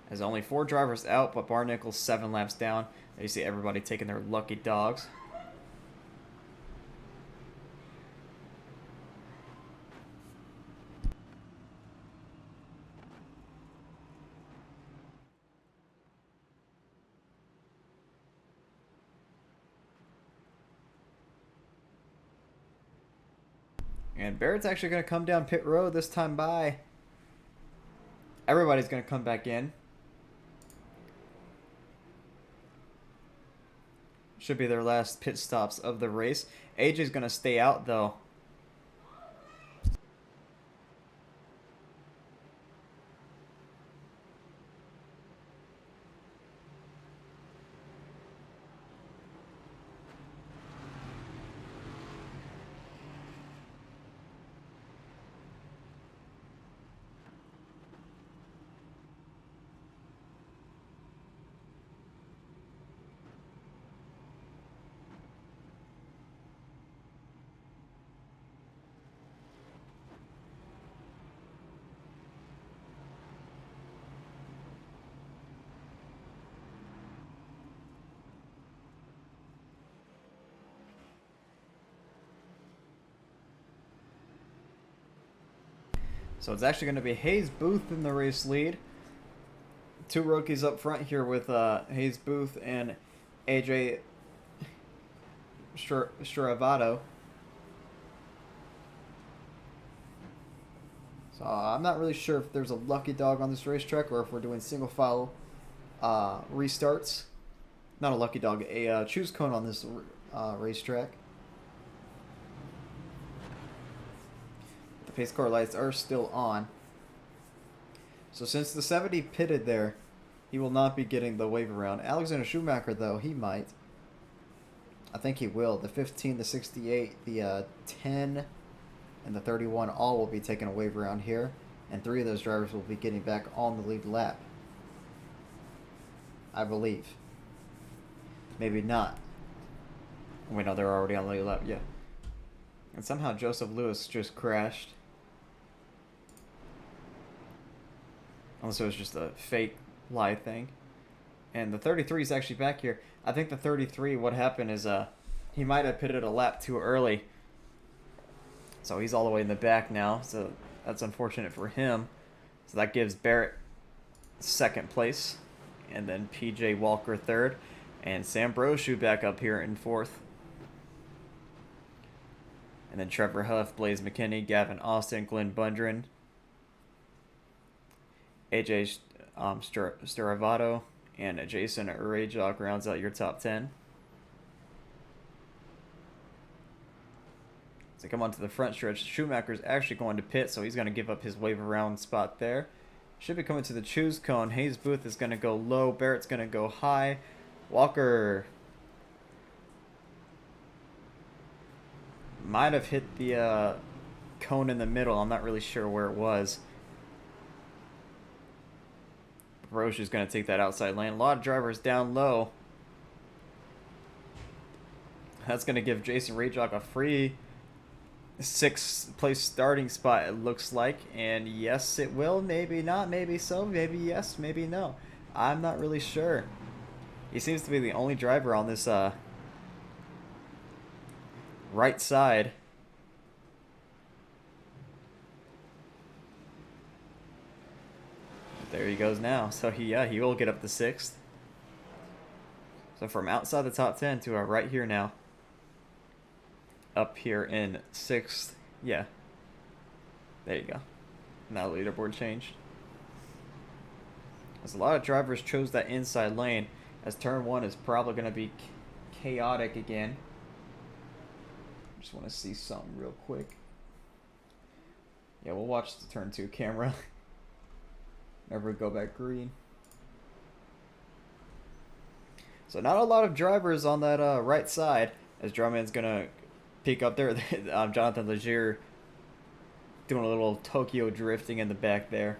There's only 4 drivers out, but Barnickel's 7 laps down. There you see everybody taking their lucky dogs. And Barrett's actually going to come down pit road this time by. Everybody's going to come back in. Should be their last pit stops of the race. AJ's going to stay out though. So it's actually going to be Hayes Booth in the race lead. Two rookies up front here with Hayes Booth and AJ Stravato. So I'm not really sure if there's a lucky dog on this racetrack or if we're doing single file restarts. Not a lucky dog, a choose cone on this racetrack. The pace car lights are still on. So since the 70 pitted there, he will not be getting the wave around. Alexander Schumacher, though, he might. I think he will. The 15, the 68, the 10, and the 31 all will be taking a wave around here. And 3 of those drivers will be getting back on the lead lap. I believe. Maybe not. Wait, no, they're already on the lead lap, yeah. And somehow Joseph Lewis just crashed. Unless it was just a fake lie thing. And the 33 is actually back here. I think the 33, what happened is he might have pitted a lap too early. So he's all the way in the back now. So that's unfortunate for him. So that gives Barrett second place. And then PJ Walker third. And Sam Brochu back up here in fourth. And then Trevor Huff, Blaze McKinney, Gavin Austin, Glenn Bundren, AJ Stravato, and Jason Rajok rounds out your top 10. So come on to the front stretch. Schumacher's actually going to pit, so he's going to give up his wave around spot there. Should be coming to the choose cone. Hayes Booth is going to go low. Barrett's going to go high. Walker might have hit the cone in the middle. I'm not really sure where it was. Roche is going to take that outside lane. A lot of drivers down low. That's going to give Jason Rajok a free 6th place starting spot, it looks like. And yes, it will. Maybe not. Maybe so. Maybe yes. Maybe no. I'm not really sure. He seems to be the only driver on this right side. There he goes now. So he will get up to 6th. So from outside the top 10 to right here now. Up here in 6th. Yeah. There you go. Now the leaderboard changed. As a lot of drivers chose that inside lane, as turn 1 is probably going to be chaotic again. Just want to see something real quick. Yeah, we'll watch the turn 2 camera. Never go back green. So not a lot of drivers on that right side, as Drumman's going to peek up there. Jonathan Legier doing a little Tokyo drifting in the back there.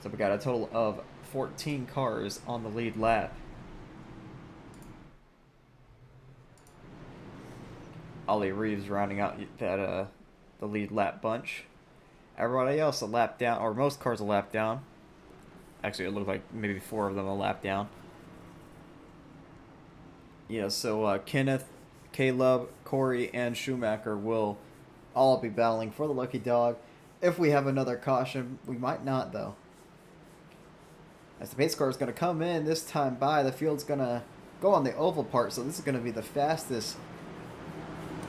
So we got a total of 14 cars on the lead lap. Ollie Reeves rounding out that the lead lap bunch. Everybody else a lap down, or most cars a lap down. Actually, it looked like maybe 4 of them a lap down. Yeah, so Kenneth, Caleb, Corey, and Schumacher will all be battling for the lucky dog. If we have another caution, we might not, though. As the pace car is going to come in this time by, the field's going to go on the oval part, so this is going to be the fastest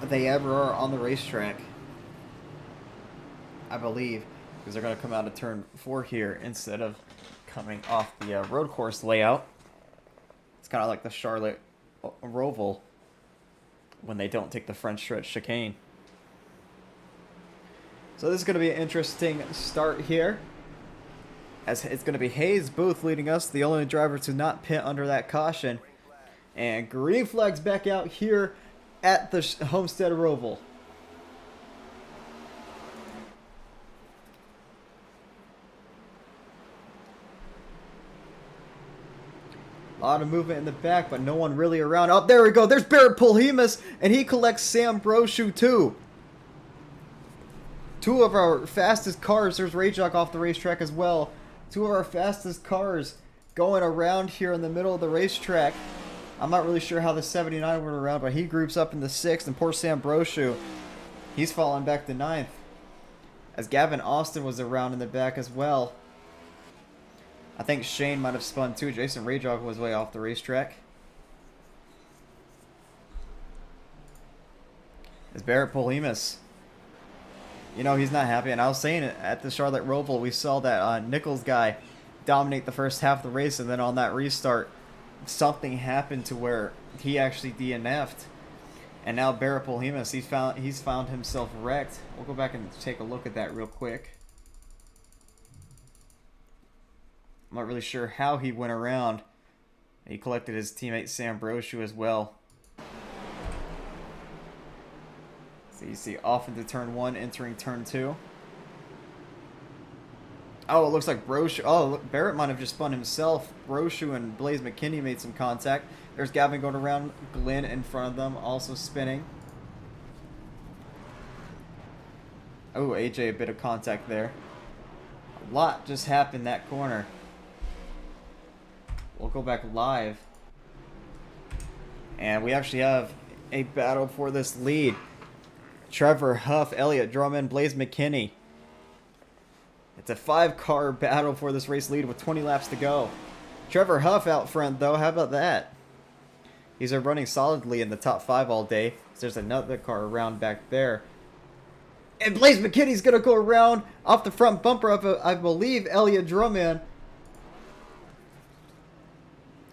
they ever are on the racetrack, I believe, because they're going to come out of turn 4 here instead of coming off the road course layout. It's kind of like the Charlotte Roval when they don't take the front stretch chicane. So this is going to be an interesting start here, as it's going to be Hayes Booth leading us, the only driver to not pit under that caution. And green flags back out here at the Homestead Roval. A lot of movement in the back, but no one really around. Oh, there we go. There's Barrett Polhemus, and he collects Sam Brochu too. 2 of our fastest cars. There's Rajok off the racetrack as well. 2 of our fastest cars going around here in the middle of the racetrack. I'm not really sure how the 79 went around, but he groups up in the 6th, and poor Sam Brochu, he's falling back to 9th. as Gavin Austin was around in the back as well. I think Shane might have spun too. Jason Rajog was way off the racetrack. As Barrett Polimas, you know, he's not happy. And I was saying it at the Charlotte Roval, we saw that Nichols guy dominate the first half of the race, and then on that restart, something happened to where he actually DNF'd. And now Barrett Polimas, he's found himself wrecked. We'll go back and take a look at that real quick. I'm not really sure how he went around. He collected his teammate Sam Brochu as well. So you see off into turn 1, entering turn 2. Oh, it looks like Brochu. Oh, look, Barrett might have just spun himself. Brochu and Blaze McKinney made some contact. There's Gavin going around. Glenn in front of them, also spinning. Oh, AJ, a bit of contact there. A lot just happened that corner. We'll go back live. And we actually have a battle for this lead. Trevor Huff, Elliott Drummond, Blaze McKinney. It's a 5-car battle for this race lead with 20 laps to go. Trevor Huff out front, though. How about that? He's running solidly in the top 5 all day. So there's another car around back there. And Blaze McKinney's going to go around off the front bumper of, I believe, Elliott Drummond.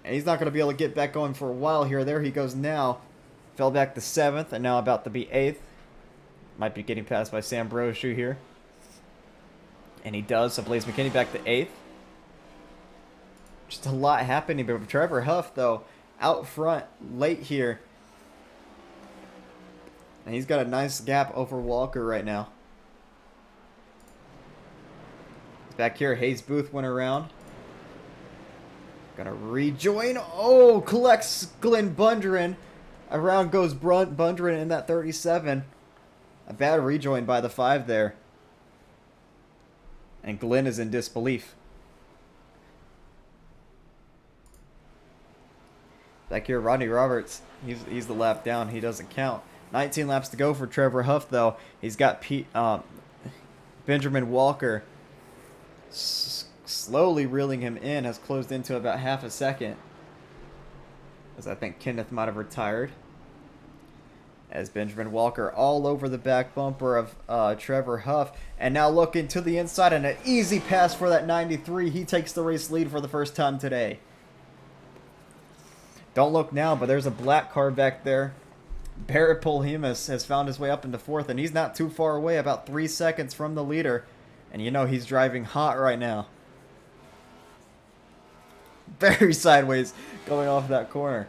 And he's not going to be able to get back going for a while here. There he goes now. Fell back to 7th and now about to be 8th. Might be getting passed by Sam Brochu here. And he does, so Blaze McKinney back to 8th. Just a lot happening, but Trevor Huff, though, out front late here. And he's got a nice gap over Walker right now. Back here, Hayes Booth went around. Gonna rejoin. Oh, collects Glenn Bundren. Around goes Bundren in that 37. A bad rejoin by the 5 there. And Glenn is in disbelief. Back here, Rodney Roberts. He's the lap down. He doesn't count. 19 laps to go for Trevor Huff, though. He's got Benjamin Walker slowly reeling him in. Has closed into about half a second. As I think Kenneth might have retired. As Benjamin Walker all over the back bumper of Trevor Huff. And now looking to the inside and an easy pass for that 93. He takes the race lead for the first time today. Don't look now, but there's a black car back there. Barrett Polimas has found his way up into 4th, and he's not too far away, about 3 seconds from the leader. And you know he's driving hot right now. Very sideways going off that corner.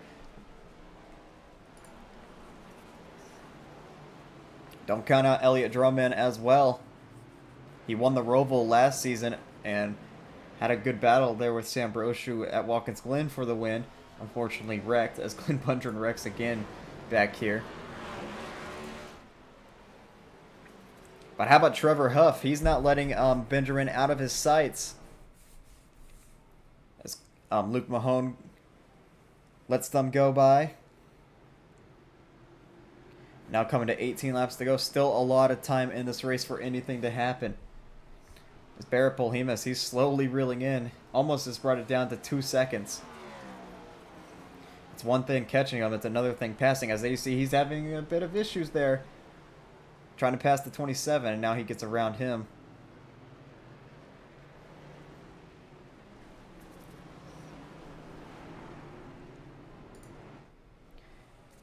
Don't count out Elliott Drummond as well. He won the Roval last season and had a good battle there with Sam Brochu at Watkins Glen for the win. Unfortunately wrecked as Glenn Bundren wrecks again back here. But how about Trevor Huff? He's not letting Benjamin out of his sights. As Luke Mahone lets them go by. Now coming to 18 laps to go. Still a lot of time in this race for anything to happen. As Barrett Polimas, he's slowly reeling in. Almost has brought it down to 2 seconds. It's one thing catching him, it's another thing passing. As you see, he's having a bit of issues there. Trying to pass the 27, and now he gets around him.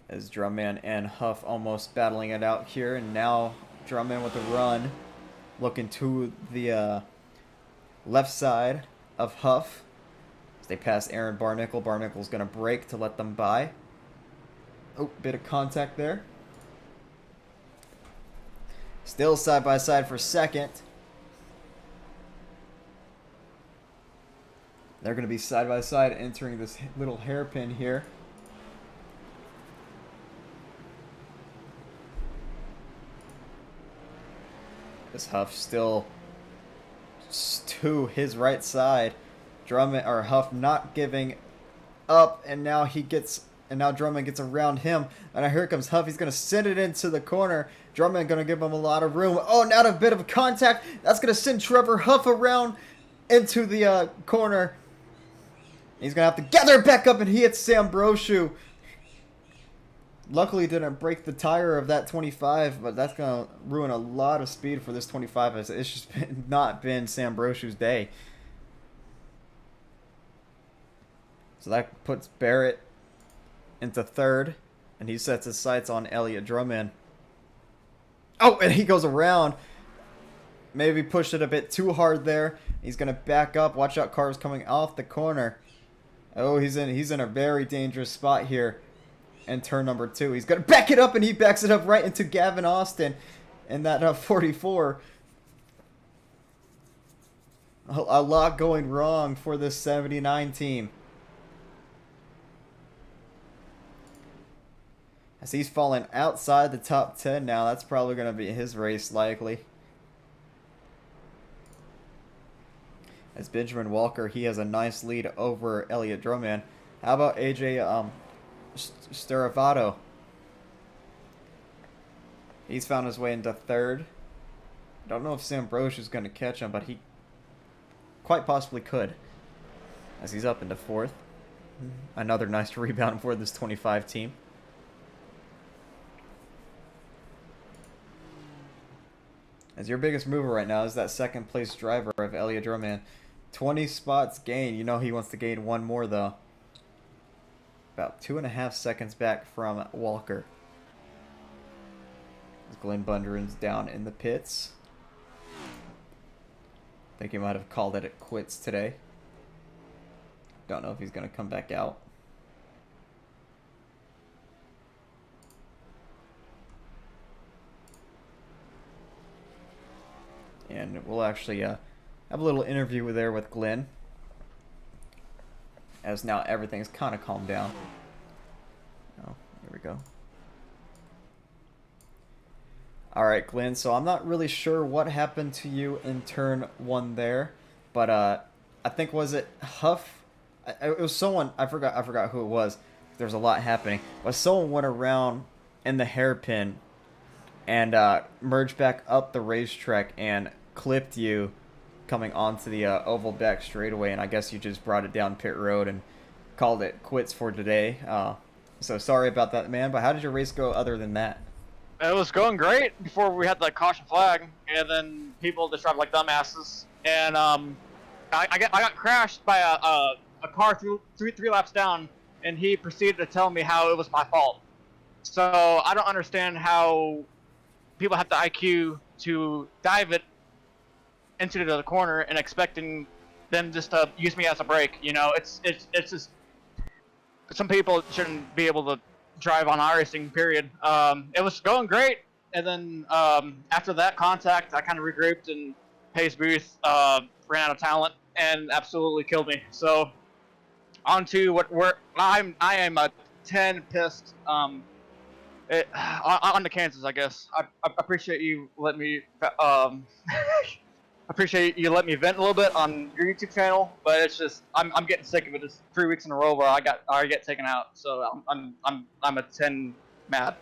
As Drummond and Huff almost battling it out here, and now Drummond with a run. Looking to the left side of Huff. As they pass Aaron Barnicle. Barnicle's going to brake to let them by. Oh, bit of contact there. Still side by side for second. They're going to be side by side entering this little hairpin here. This Huff still to his right side. Drummond or Huff not giving up, and now he gets And now Drummond gets around him. And now here comes Huff. He's going to send it into the corner. Drummond going to give him a lot of room. Oh, now a bit of contact. That's going to send Trevor Huff around into the corner. He's going to have to gather back up, and he hits Sam Brochu. Luckily, didn't break the tire of that 25, but that's going to ruin a lot of speed for this 25. As it's just not been Sam Brochu's day. So that puts Barrett into third, and he sets his sights on Elliott Drummond. Oh, and he goes around. Maybe pushed it a bit too hard there. He's going to back up. Watch out, cars coming off the corner. Oh, he's in a very dangerous spot here in turn number 2. He's going to back it up, and he backs it up right into Gavin Austin in that 44. A lot going wrong for this 79 team. As he's falling outside the top 10 now, that's probably going to be his race likely. As Benjamin Walker, he has a nice lead over Elliott Drummond. How about AJ Steravato? He's found his way into third. Don't know if Sam Broche is going to catch him, but he quite possibly could. As he's up into fourth. Another nice rebound for this 25 team. As your biggest mover right now is that second place driver of Elliott Drummond. 20 spots gained. You know he wants to gain one more though. About 2.5 seconds back from Walker. As Glenn Bunderen's down in the pits. I think he might have called it quits today. Don't know if he's going to come back out. And we'll actually have a little interview there with Glenn. As now everything's kind of calmed down. Oh, here we go. Alright, Glenn, so I'm not really sure what happened to you in turn 1 there. But I think, was it Huff? It was someone, I forgot who it was. There's a lot happening. But someone went around in the hairpin and merged back up the racetrack and clipped you coming onto the oval back straightaway, and I guess you just brought it down pit road and called it quits for today. So sorry about that, man, but how did your race go other than that?
It was going great before we had the caution flag, and then people just drive like dumbasses, and I got crashed by a car three laps down, and he proceeded to tell me how it was my fault. So I don't understand how people have the IQ to dive it into the corner and expecting them just to use me as a brake. You know, it's just, some people shouldn't be able to drive on Iracing, period. It was going great, and then after that contact, I kind of regrouped, and Hayes Booth ran out of talent and absolutely killed me. So on to I am a 10 pissed on the Kansas, I guess. I appreciate you letting me appreciate you letting me vent a little bit on your YouTube channel, but it's just I'm getting sick of it. It's 3 weeks in a row where I get taken out, so I'm a 10 mad.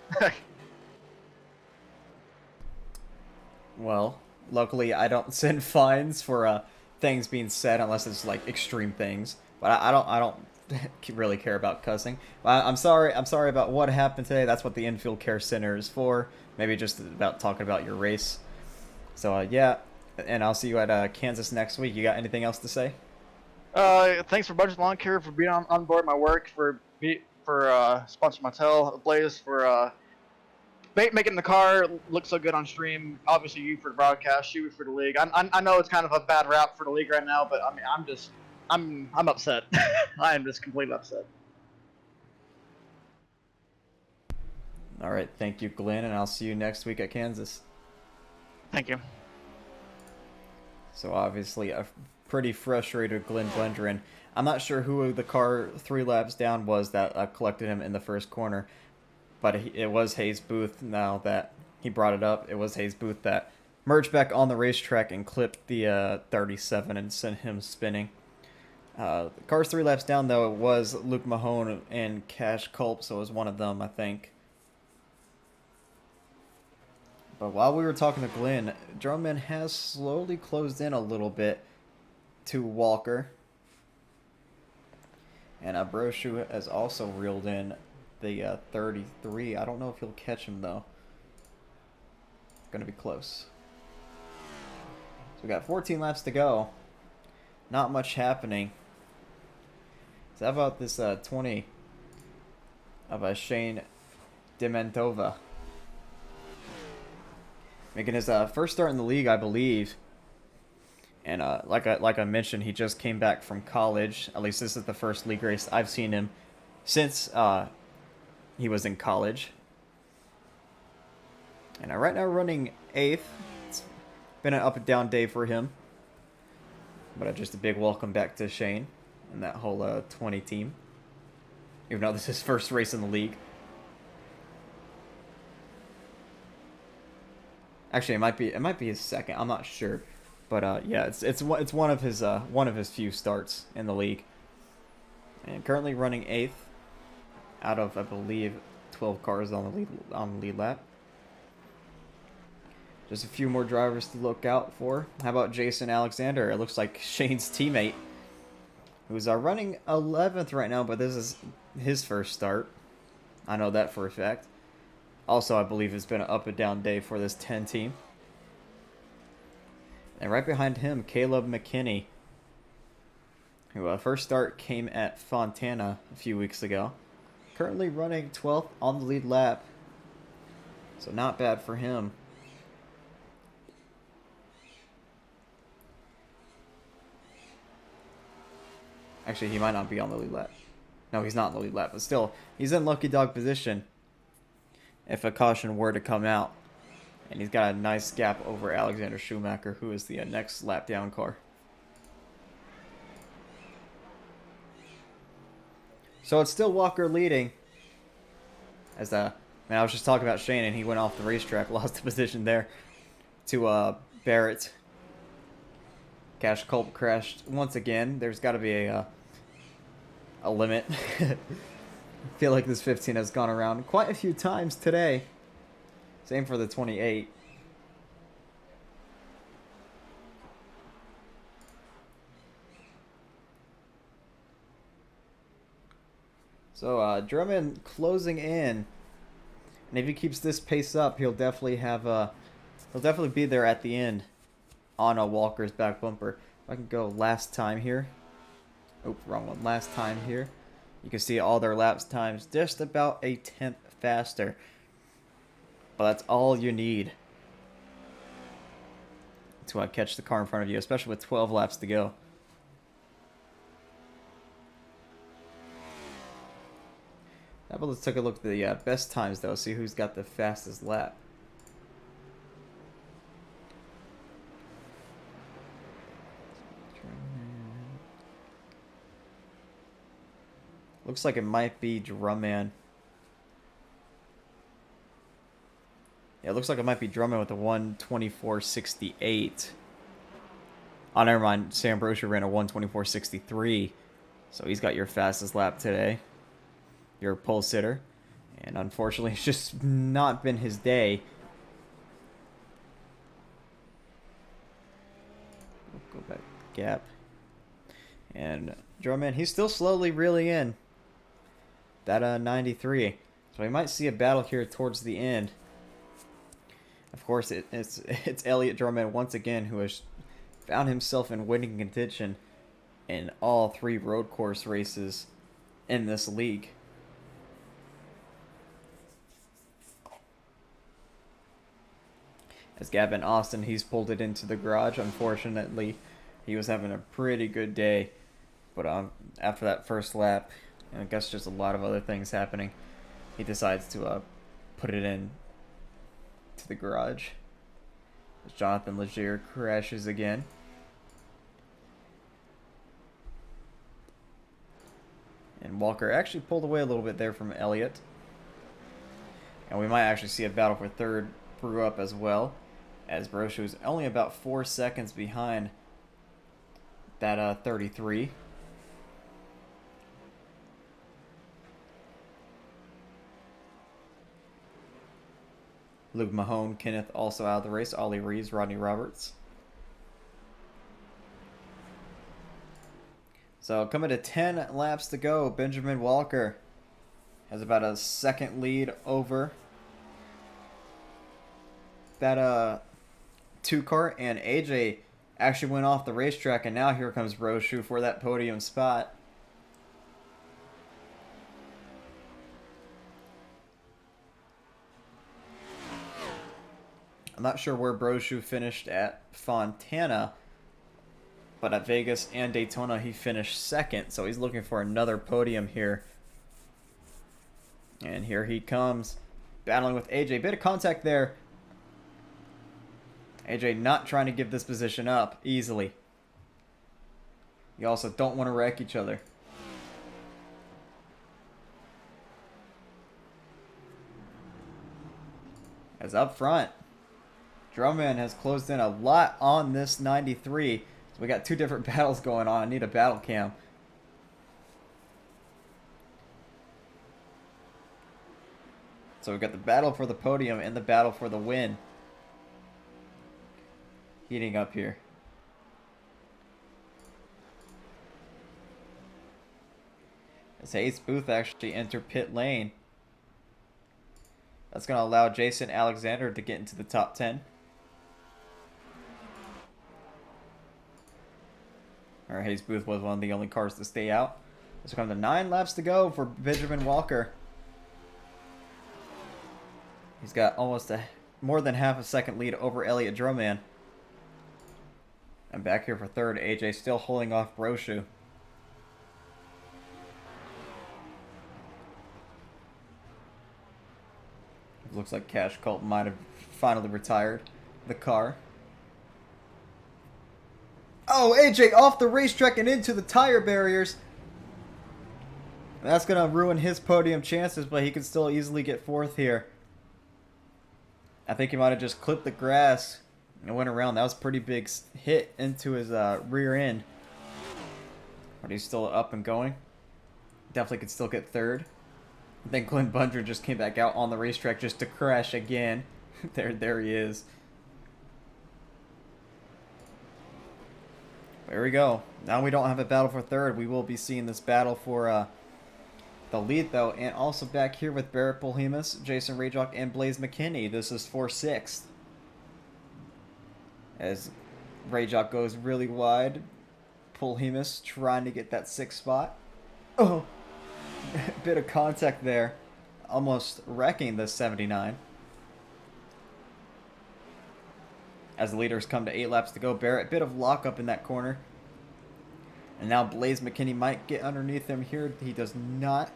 Well, luckily I don't send fines for things being said unless it's like extreme things. But I don't really care about cussing. I'm sorry about what happened today. That's what the infield care center is for. Maybe just about talking about your race. So yeah. And I'll see you at Kansas next week. You got anything else to say?
Thanks for Budget Lawn Care for being on board my work, for sponsoring my tail, Blaze for making the car look so good on stream. Obviously, you for the broadcast, you for the league. I know it's kind of a bad rap for the league right now, but I mean I'm upset. I am just completely upset.
All right, thank you, Glenn, and I'll see you next week at Kansas.
Thank you.
So obviously a pretty frustrated Glenn Bundren. I'm not sure who the car 3 laps down was that collected him in the first corner, but it was Hayes Booth. Now that he brought it up, it was Hayes Booth that merged back on the racetrack and clipped the 37 and sent him spinning. Cars 3 laps down, though, it was Luke Mahone and Cash Culp, so it was one of them, I think. But while we were talking to Glenn, Drumman has slowly closed in a little bit to Walker. And Broshu has also reeled in the 33. I don't know if he'll catch him, though. Gonna be close. So we got 14 laps to go. Not much happening. So how about this 20 of Shane Dementova? Making his first start in the league, I believe. And like I mentioned, he just came back from college. At least this is the first league race I've seen him since he was in college. And right now running 8th. It's been an up and down day for him. But just a big welcome back to Shane and that whole 20 team. Even though this is his first race in the league. Actually, it might be his second. I'm not sure. But yeah, it's one of his few starts in the league. And currently running 8th out of, I believe, 12 cars on the lead lap. Just a few more drivers to look out for. How about Jason Alexander? It looks like Shane's teammate, who's running 11th right now, but this is his first start. I know that for a fact. Also, I believe it's been an up and down day for this 10 team. And right behind him, Caleb McKinney, who first start came at Fontana a few weeks ago. Currently running 12th on the lead lap. So not bad for him. Actually, he might not be on the lead lap. No, he's not on the lead lap, but still, he's in lucky dog position if a caution were to come out. And he's got a nice gap over Alexander Schumacher, who is the next lap down car. So it's still Walker leading. As man, I was just talking about Shane, and he went off the racetrack, lost the position there to Barrett. Cash Culp crashed once again. There's got to be a limit. I feel like this 15 has gone around quite a few times today. Same for the 28. So Drummond closing in, and if he keeps this pace up, he'll definitely be there at the end on a Walker's back bumper. If I can go last time here. Oh, wrong one. Last time here. You can see all their laps times just about a 10th faster. But that's all you need to catch the car in front of you, especially with 12 laps to go. How about let's take a look at the best times, though, see who's got the fastest lap. Looks like it might be Drumman. Yeah, it looks like it might be Drummond with a 1:24.68. Oh, never mind. Sam Brosher ran a 1:24.63. So he's got your fastest lap today. Your pole sitter. And unfortunately, it's just not been his day. Go back to the gap. And Drummond, he's still slowly reeling in that 93. So we might see a battle here towards the end. Of course, it's Elliott Drummond once again who has found himself in winning contention in all 3 road course races in this league. As Gavin Austin, he's pulled it into the garage. Unfortunately, he was having a pretty good day. But after that first lap, and I guess just a lot of other things happening, he decides to put it in to the garage. As Jonathan Legier crashes again. And Walker actually pulled away a little bit there from Elliott. And we might actually see a battle for third brew up as well, as Broshu is only about 4 seconds behind that 33. Luke Mahone, Kenneth also out of the race. Ollie Reeves, Rodney Roberts. So coming to 10 laps to go, Benjamin Walker has about a second lead over that 2-car, and AJ actually went off the racetrack, and now here comes Roshu for that podium spot. I'm not sure where Broshu finished at Fontana, but at Vegas and Daytona he finished second, so he's looking for another podium here. And here he comes, battling with AJ. Bit of contact there. AJ not trying to give this position up easily. You also don't want to wreck each other. As up front, Drumman has closed in a lot on this 93. So we got two different battles going on. I need a battle cam. So we've got the battle for the podium and the battle for the win heating up here. As Hayes Booth actually entered pit lane. That's going to allow Jason Alexander to get into the top 10. Or Hayes Booth was one of the only cars to stay out. Let's come to 9 laps to go for Benjamin Walker. He's got almost more than half a second lead over Elliott Drummond. And back here for third, AJ still holding off Broshu. Looks like Cash Cult might have finally retired the car. Oh, AJ off the racetrack and into the tire barriers. That's going to ruin his podium chances, but he can still easily get fourth here. I think he might have just clipped the grass and went around. That was a pretty big hit into his rear end. But he's still up and going. Definitely could still get third. I think Glenn Bundren just came back out on the racetrack just to crash again. There he is. There we go. Now we don't have a battle for third. We will be seeing this battle for the lead, though. And also back here with Barrett Polhemus, Jason Rajock, and Blaze McKinney. This is for sixth. As Rajock goes really wide. Polhemus trying to get that sixth spot. Oh! Bit of contact there. Almost wrecking the 79. As the leaders come to 8 laps to go, Barrett, bit of lockup in that corner. And now Blaze McKinney might get underneath him here. He does not.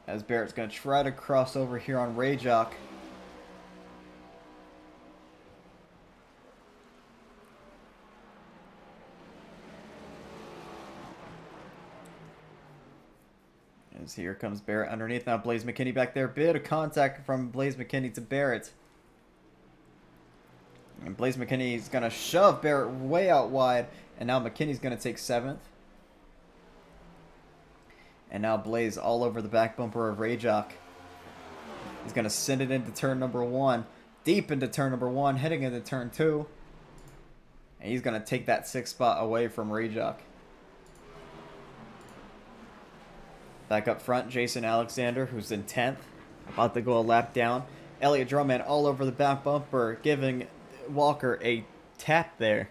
As Barrett's going to try to cross over here on Rajock. As here comes Barrett underneath. Now Blaze McKinney back there. Bit of contact from Blaze McKinney to Barrett. And Blaze McKinney is going to shove Barrett way out wide. And now McKinney's going to take 7th. And now Blaze all over the back bumper of Rajock. He's going to send it into turn number 1. Deep into turn number 1. Heading into turn 2. And he's going to take that 6th spot away from Rajock. Back up front, Jason Alexander, who's in 10th. About to go a lap down. Elliott Drummond all over the back bumper, giving Walker a tap there.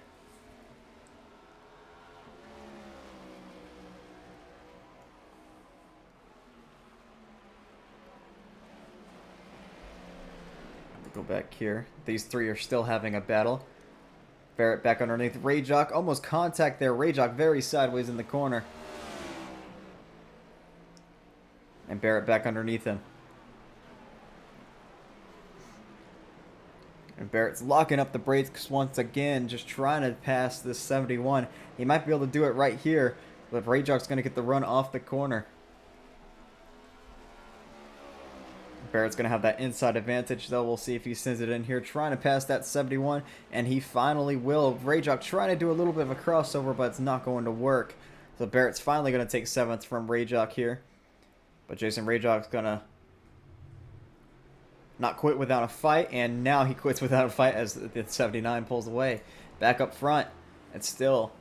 Go back here. These three are still having a battle. Barrett back underneath Rajock. Almost contact there. Rajock very sideways in the corner. And Barrett back underneath him. And Barrett's locking up the brakes once again, just trying to pass this 71. He might be able to do it right here, but Rajock's going to get the run off the corner. Barrett's going to have that inside advantage, though. We'll see if he sends it in here, trying to pass that 71, and he finally will. Rajock trying to do a little bit of a crossover, but it's not going to work. So Barrett's finally going to take 7th from Rajock here. But Jason Rajock's going to not quit without a fight, and now he quits without a fight as the 79 pulls away. Back up front, it's still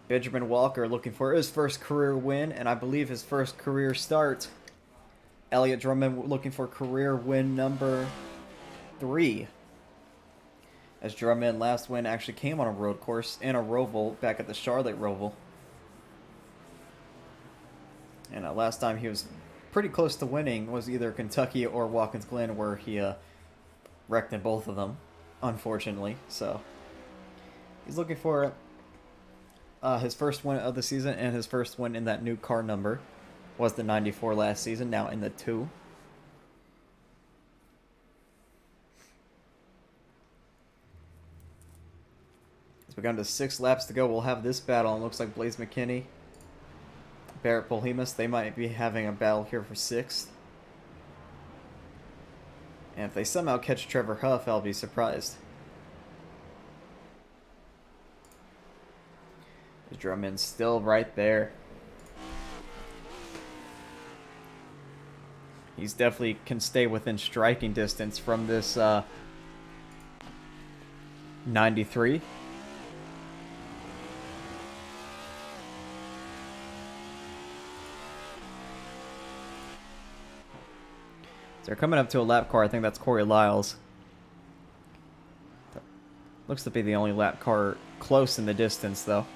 Benjamin Walker looking for his first career win, and I believe his first career start. Elliott Drummond looking for career win number 3. As Drummond last win actually came on a road course in a Roval back at the Charlotte Roval. And last time he was pretty close to winning was either Kentucky or Watkins Glen, where he wrecked in both of them, unfortunately. So he's looking for his first win of the season, and his first win in that new car number was the 94 last season, now in the 2. As we got to 6 laps to go, we'll have this battle, and it looks like Blaze McKinney, Barrett Polhemus, they might be having a battle here for 6th. And if they somehow catch Trevor Huff, I'll be surprised. Drummond's still right there. He's definitely can stay within striking distance from this 93. They're coming up to a lap car. I think that's Corey Lyles. Looks to be the only lap car close in the distance, though.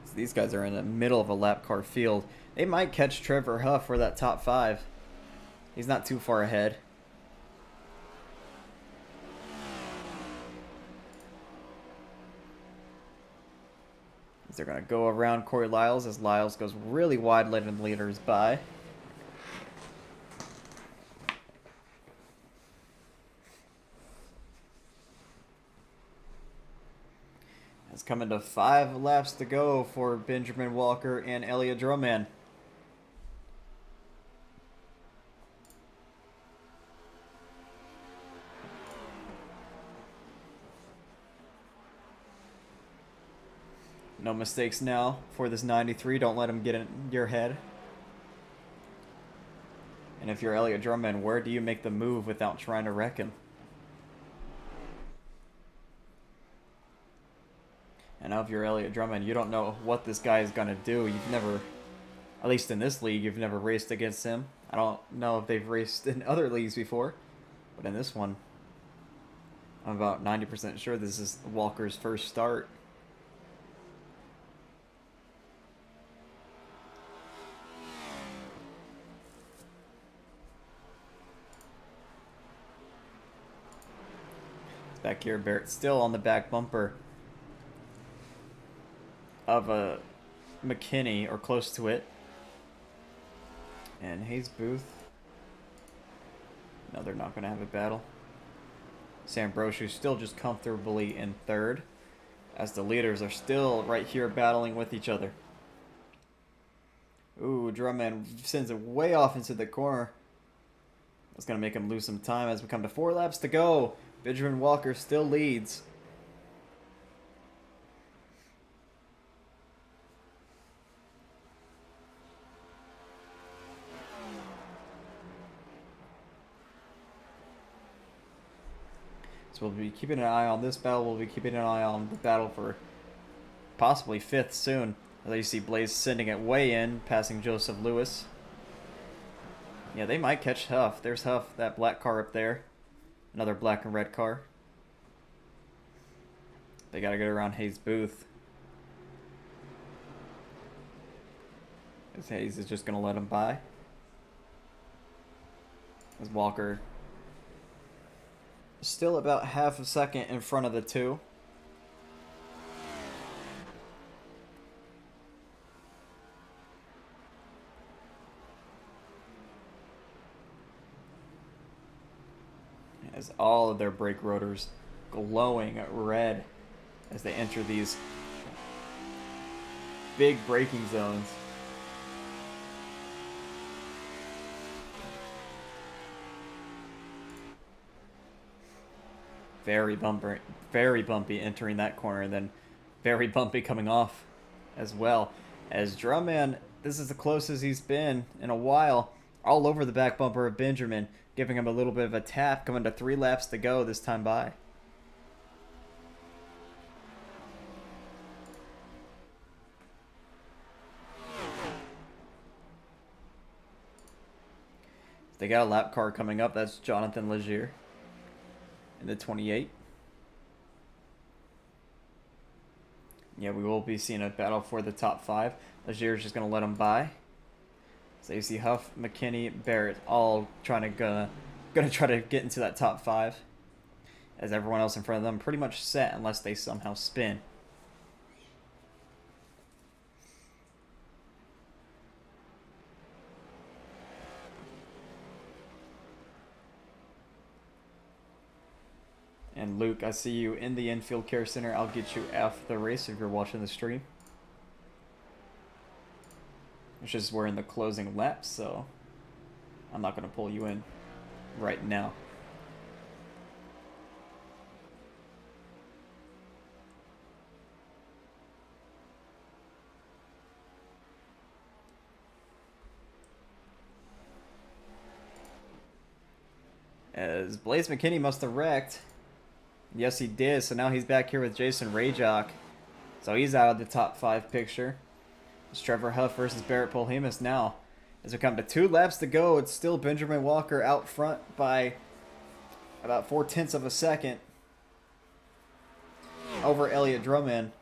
So these guys are in the middle of a lap car field. They might catch Trevor Huff for that top 5. He's not too far ahead. They're going to go around Corey Lyles as Lyles goes really wide, letting the leaders by. It's coming to 5 laps to go for Benjamin Walker and Elliott Drummond. No mistakes now for this 93. Don't let him get in your head. And if you're Elliott Drummond, where do you make the move without trying to wreck him? And now if you're Elliott Drummond, you don't know what this guy is going to do. You've never, at least in this league, you've never raced against him. I don't know if they've raced in other leagues before, but in this one, I'm about 90% sure this is Walker's first start. Back here, Barrett still on the back bumper of a McKinney, or close to it. And Hayes Booth. No, they're not going to have a battle. Sam Brochu still just comfortably in 3rd, as the leaders are still right here battling with each other. Ooh, Drummond sends it way off into the corner. That's going to make him lose some time as we come to 4 laps to go. Benjamin Walker still leads. So we'll be keeping an eye on this battle. We'll be keeping an eye on the battle for possibly 5th soon. As you see Blaze sending it way in, passing Joseph Lewis. Yeah, they might catch Huff. There's Huff, that black car up there. Another black and red car. They got to get around Hayes Booth. As Hayes is just going to let him by. As Walker still about half a second in front of the 2. As all of their brake rotors glowing red as they enter these big braking zones. very bumpy entering that corner, and then very bumpy coming off as well. As Drumman, this is the closest he's been in a while, all over the back bumper of Benjamin, giving him a little bit of a tap, coming to 3 laps to go this time by. They got a lap car coming up. That's Jonathan Legier in the 28. Yeah, we will be seeing a battle for the top 5. Legier is just going to let him by. So you see Huff, McKinney, Barrett all trying to try to get into that top 5. As everyone else in front of them pretty much set unless they somehow spin. And Luke, I see you in the infield care center. I'll get you after the race if you're watching the stream. Which is we're in the closing lap, so I'm not going to pull you in right now. As Blaze McKinney must have wrecked. Yes, he did. So now he's back here with Jason Rajok. So he's out of the top 5 picture. It's Trevor Huff versus Barrett Polhemus now. As we come to 2 laps to go, it's still Benjamin Walker out front by about 0.4 of a second over Elliott Drummond.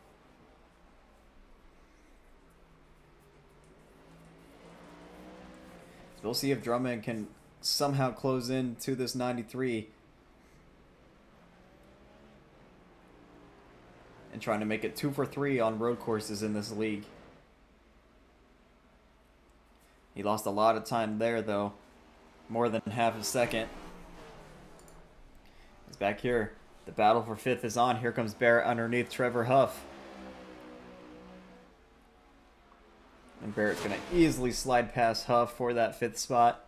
So we'll see if Drummond can somehow close in to this 93 and trying to make it 2 for 3 on road courses in this league. He lost a lot of time there though, more than half a second. He's back here. The battle for 5th is on. Here comes Barrett underneath Trevor Huff. And Barrett's going to easily slide past Huff for that 5th spot.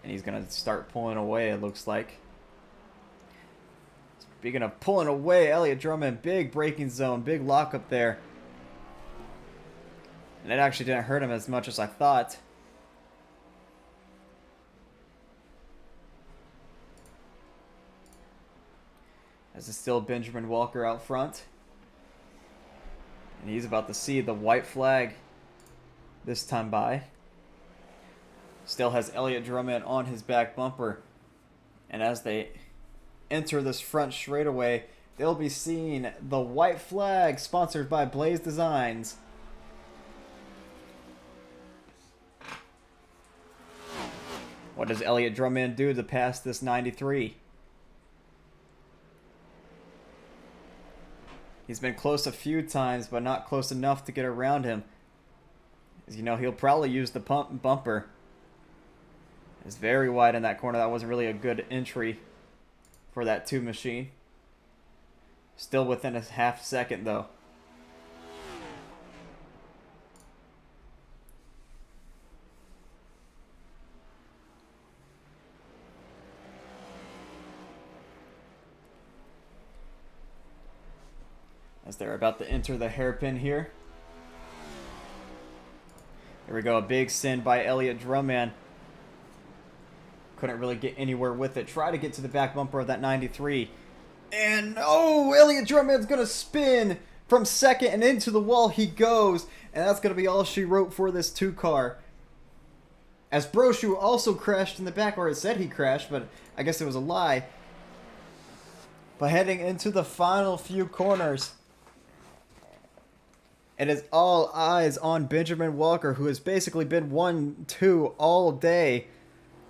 And he's going to start pulling away, it looks like. Speaking of pulling away, Elliott Drummond, big braking zone, big lockup there. And it actually didn't hurt him as much as I thought. As it's still Benjamin Walker out front. And he's about to see the white flag this time by. Still has Elliott Drummond on his back bumper. And as they enter this front straightaway, they'll be seeing the white flag sponsored by Blaze Designs. What does Elliott Drummond do to pass this 93? He's been close a few times, but not close enough to get around him. As you know, he'll probably use the bumper. It's very wide in that corner. That wasn't really a good entry for that 2 machine. Still within a half second though. As they're about to enter the hairpin here. Here we go, a big sin by Elliott Drummond. Couldn't really get anywhere with it. Try to get to the back bumper of that 93. And oh, Elliott Drummond's going to spin from 2nd and into the wall he goes. And that's going to be all she wrote for this 2 car. As Brochu also crashed in the back, or it said he crashed, but I guess it was a lie. But heading into the final few corners, it is all eyes on Benjamin Walker, who has basically been 1-2 all day.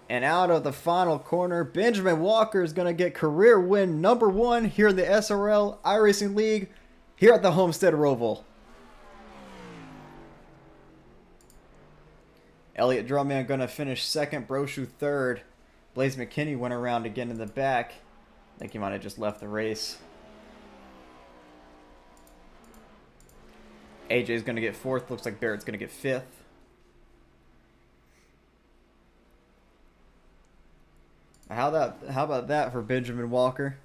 And out of the final corner, Benjamin Walker is going to get career win number 1 here in the SRL Iracing League here at the Homestead Roval. Elliott Drummond going to finish 2nd, Brochu 3rd. Blaze McKinney went around again in the back. I think he might have just left the race. AJ's going to get 4th. Looks like Barrett's going to get 5th. How about that for Benjamin Walker?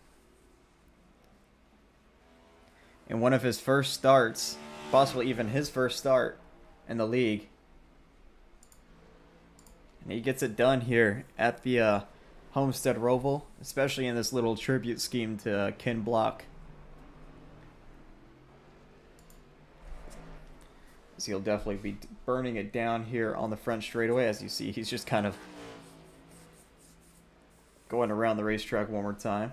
In one of his first starts, possibly even his first start in the league. And he gets it done here at the Homestead Roval, especially in this little tribute scheme to Ken Block. So he'll definitely be burning it down here on the front straightaway. As you see, he's just kind of going around the racetrack one more time.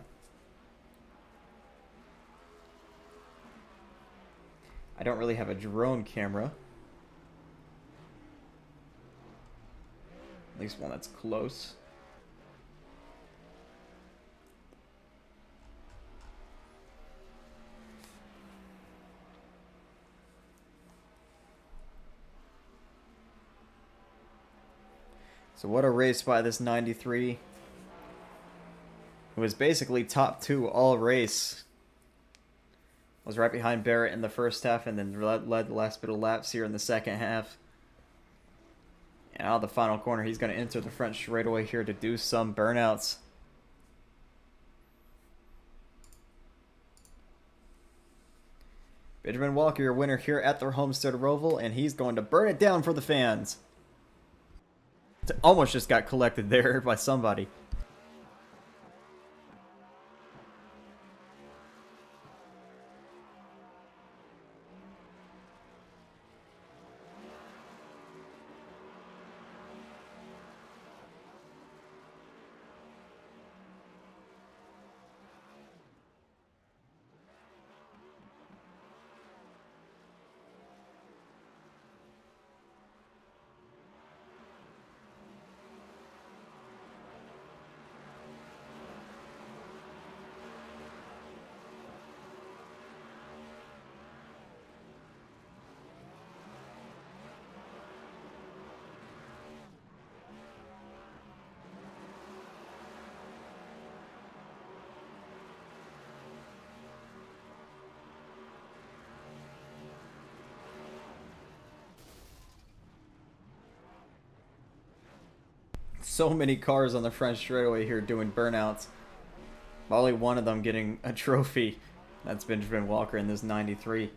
I don't really have a drone camera. At least one that's close. So what a race by this 93. It was basically top two all race. Was right behind Barrett in the first half and then led the last bit of laps here in the second half. And out of the final corner, he's going to enter the front straightaway here to do some burnouts. Benjamin Walker, your winner here at the Homestead Roval, and he's going to burn it down for the fans. Almost just got collected there by somebody. So many cars on the front straightaway here doing burnouts. Only one of them getting a trophy. That's Benjamin Walker in this 93.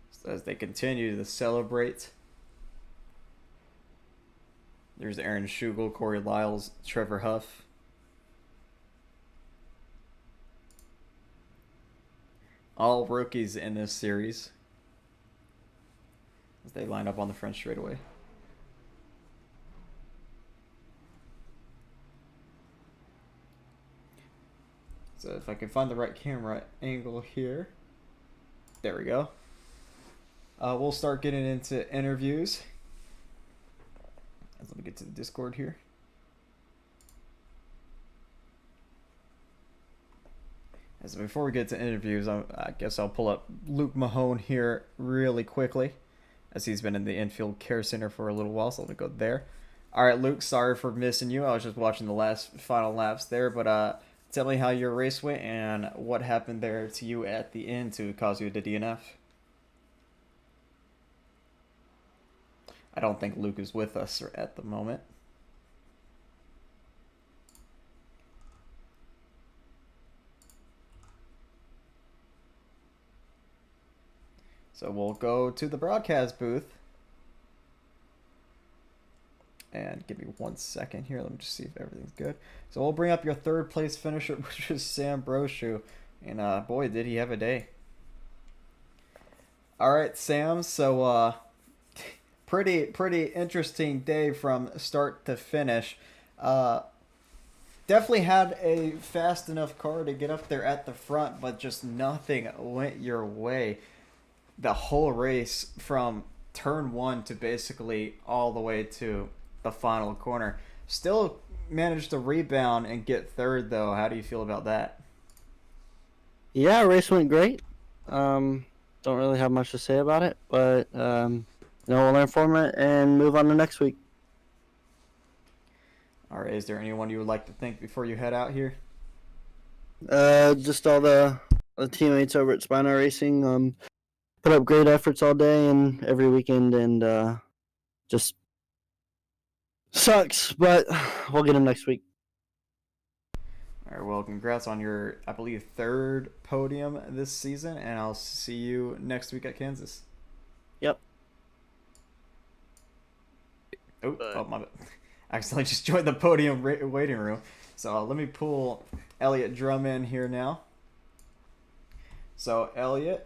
So as they continue to celebrate, there's Aaron Schugel, Corey Lyles, Trevor Huff. All rookies in this series as they line up on the front straightaway. So if I can find the right camera angle here. There we go. We'll start getting into interviews. Let me get to the Discord here. So before we get to interviews, I guess I'll pull up Luke Mahone here really quickly, as he's been in the infield care center for a little while, so let me go there. All right, Luke, sorry for missing you. I was just watching the last final laps there, but tell me how your race went and what happened there to you at the end to cause you to DNF. I don't think Luke is with us at the moment. So we'll go to the broadcast booth. And give me 1 second here. Let me just see if everything's good. So we'll bring up your third place finisher, which is Sam Brochu. And boy, did he have a day. All right, Sam. So pretty interesting day from start to finish. Definitely had a fast enough car to get up there at the front, but just nothing went your way. The whole race from turn one to basically all the way to the final corner. Still managed to rebound and get third, though. How do you feel about that?
Yeah, race went great. Don't really have much to say about it, but we'll learn from it and move on to next week.
All right, is there anyone you would like to thank before you head out here?
Just all the teammates over at Spino Racing put up great efforts all day and every weekend, and just sucks, but we'll get them next week.
All right, well, congrats on your, I believe, third podium this season, and I'll see you next week at Kansas.
Yep.
Oh, my bad. I accidentally just joined the podium waiting room. So let me pull Elliot Drum in here now. So Elliot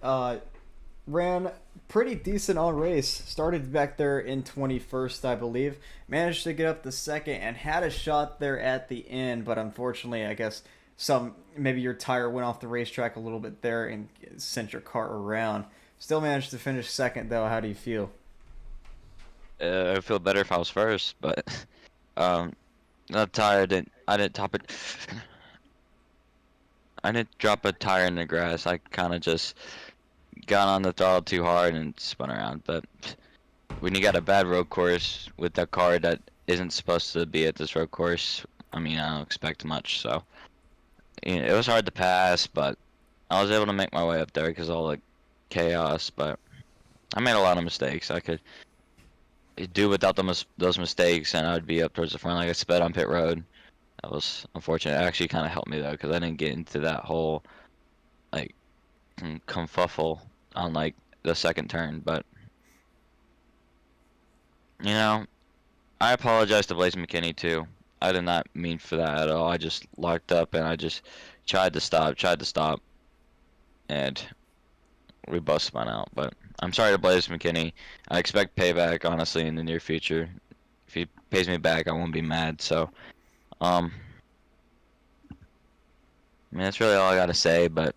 ran pretty decent on race. Started back there in 21st, I believe. Managed to get up the second and had a shot there at the end, but unfortunately, I guess maybe your tire went off the racetrack a little bit there and sent your car around. Still managed to finish second though. How do you feel?
I'd feel better if I was first, but that tire didn't. I didn't top it. I didn't drop a tire in the grass. I kind of just got on the throttle too hard and spun around. But when you got a bad road course with that car that isn't supposed to be at this road course, I mean, I don't expect much. So it was hard to pass, but I was able to make my way up there because of all the chaos. But I made a lot of mistakes. I could do without those mistakes, and I'd be up towards the front. Like I sped on pit road. That was unfortunate. It actually kind of helped me though, because I didn't get into that whole like confuffle on like the second turn. But I apologize to Blaze McKinney too. I did not mean for that at all. I just locked up and I just tried to stop, and we both spun out. But I'm sorry to Blaze McKinney. I expect payback, honestly, in the near future. If he pays me back, I won't be mad. So, I mean, that's really all I gotta say. But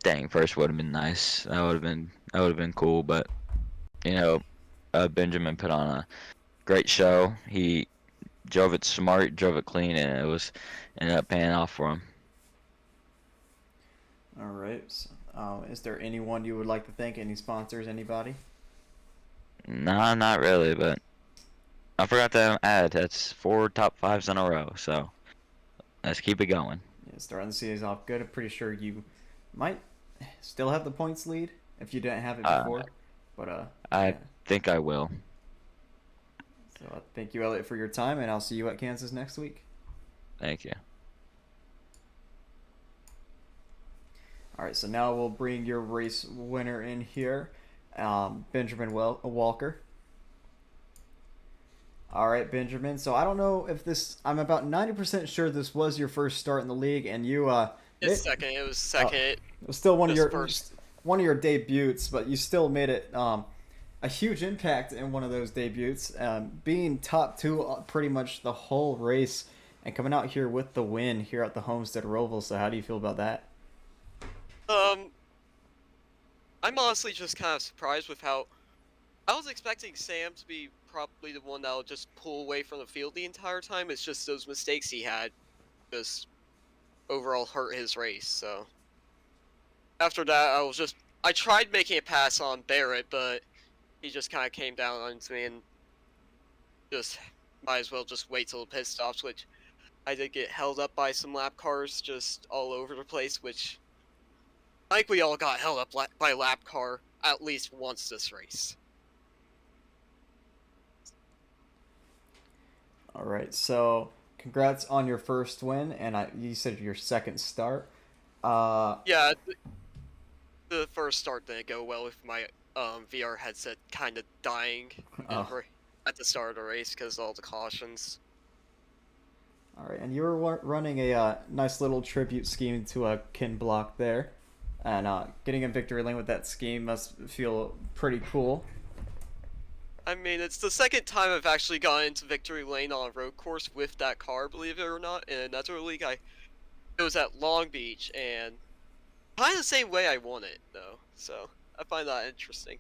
dang, first would have been nice. That would have been cool. But Benjamin put on a great show. He drove it smart, drove it clean, and ended up paying off for him.
All right. So, is there anyone you would like to thank? Any sponsors? Anybody?
Nah, not really, but I forgot to add that's 4 top 5s in a row, so let's keep it going.
Yeah, starting the season off good. I'm pretty sure you might still have the points lead if you didn't have it before. But
I
yeah.
think I will.
So thank you, Elliot, for your time, and I'll see you at Kansas next week.
Thank you.
All right, so now we'll bring your race winner in here, Benjamin Walker. All right, Benjamin. So I don't know if I'm about 90% sure this was your first start in the league, and you
It's second. It was second.
It was still one of your
first.
One of your debuts, but you still made it a huge impact in one of those debuts, being top 2 pretty much the whole race, and coming out here with the win here at the Homestead Roval. So how do you feel about that?
I'm honestly just kind of surprised with how I was expecting Sam to be probably the one that would just pull away from the field the entire time. It's just those mistakes he had just overall hurt his race. So after that, I tried making a pass on Barrett, but he just kind of came down onto me and just might as well just wait till the pit stops, which I did get held up by some lap cars just all over the place, which I think we all got held up by a lap car at least once this race.
All right, so congrats on your first win, and you said your second start.
Yeah, the first start didn't go well with my VR headset kind of dying at the start of the race because of all the cautions.
All right, and you were running a nice little tribute scheme to a Kin block there, and getting in victory lane with that scheme must feel pretty cool.
I mean, it's the second time I've actually gotten into victory lane on a road course with that car, believe it or not. And that's a league it was at Long Beach, and kind of the same way I won it though. So I find that interesting.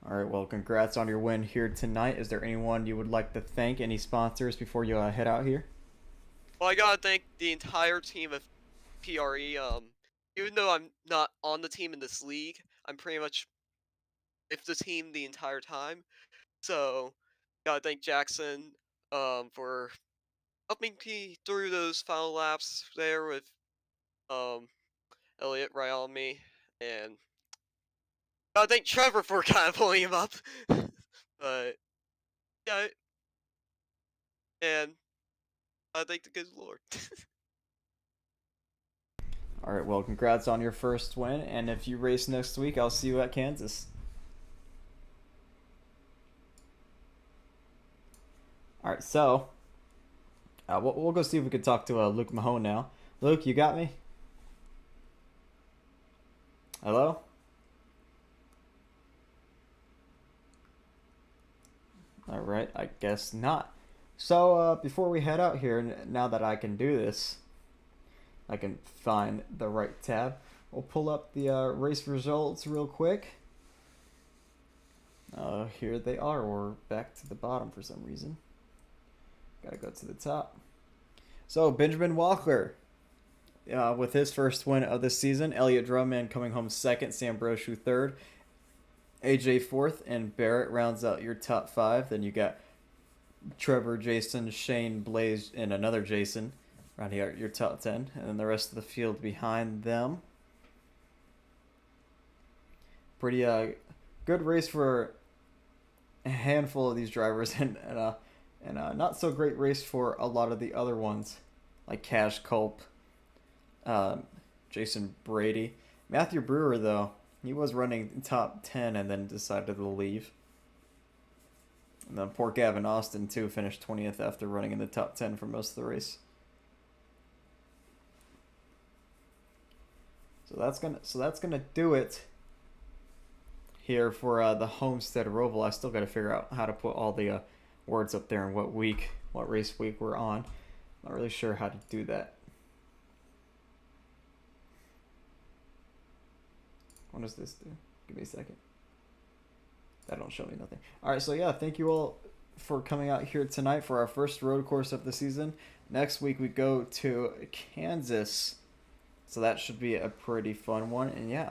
All right, well, congrats on your win here tonight. Is there anyone you would like to thank? Any sponsors before you head out here?
Well, I gotta thank the entire team of PRE. Even though I'm not on the team in this league, I'm pretty much with the team the entire time. So, gotta thank Jackson for helping me through those final laps there with Elliot right on me, and I thank Trevor for kind of pulling him up. But yeah, and I thank the good Lord.
All right, well, congrats on your first win, and if you race next week, I'll see you at Kansas. All right, so we'll go see if we can talk to Luke Mahone now. Luke, you got me? Hello? All right, I guess not. So before we head out here, now that I can do this, I can find the right tab. We'll pull up the race results real quick. Here they are. We're back to the bottom for some reason. Gotta go to the top. So Benjamin Walker, with his first win of the season. Elliot Drummond coming home second. Sam Brochu third. AJ fourth, and Barrett rounds out your top five. Then you got Trevor, Jason, Shane, Blaze, and another Jason rounding out your top 10, and then the rest of the field behind them. Pretty good race for a handful of these drivers, and not so great race for a lot of the other ones, like Cash Culp, Jason Brady. Matthew Brewer, though, he was running top 10 and then decided to leave. And then poor Gavin Austin, too, finished 20th after running in the top 10 for most of the race. So that's gonna do it here for the Homestead Roval. I still got to figure out how to put all the words up there and what race week we're on. Not really sure how to do that. What does this do? Give me a second. That don't show me nothing. All right, so yeah, thank you all for coming out here tonight for our first road course of the season. Next week we go to Kansas, so that should be a pretty fun one. And yeah,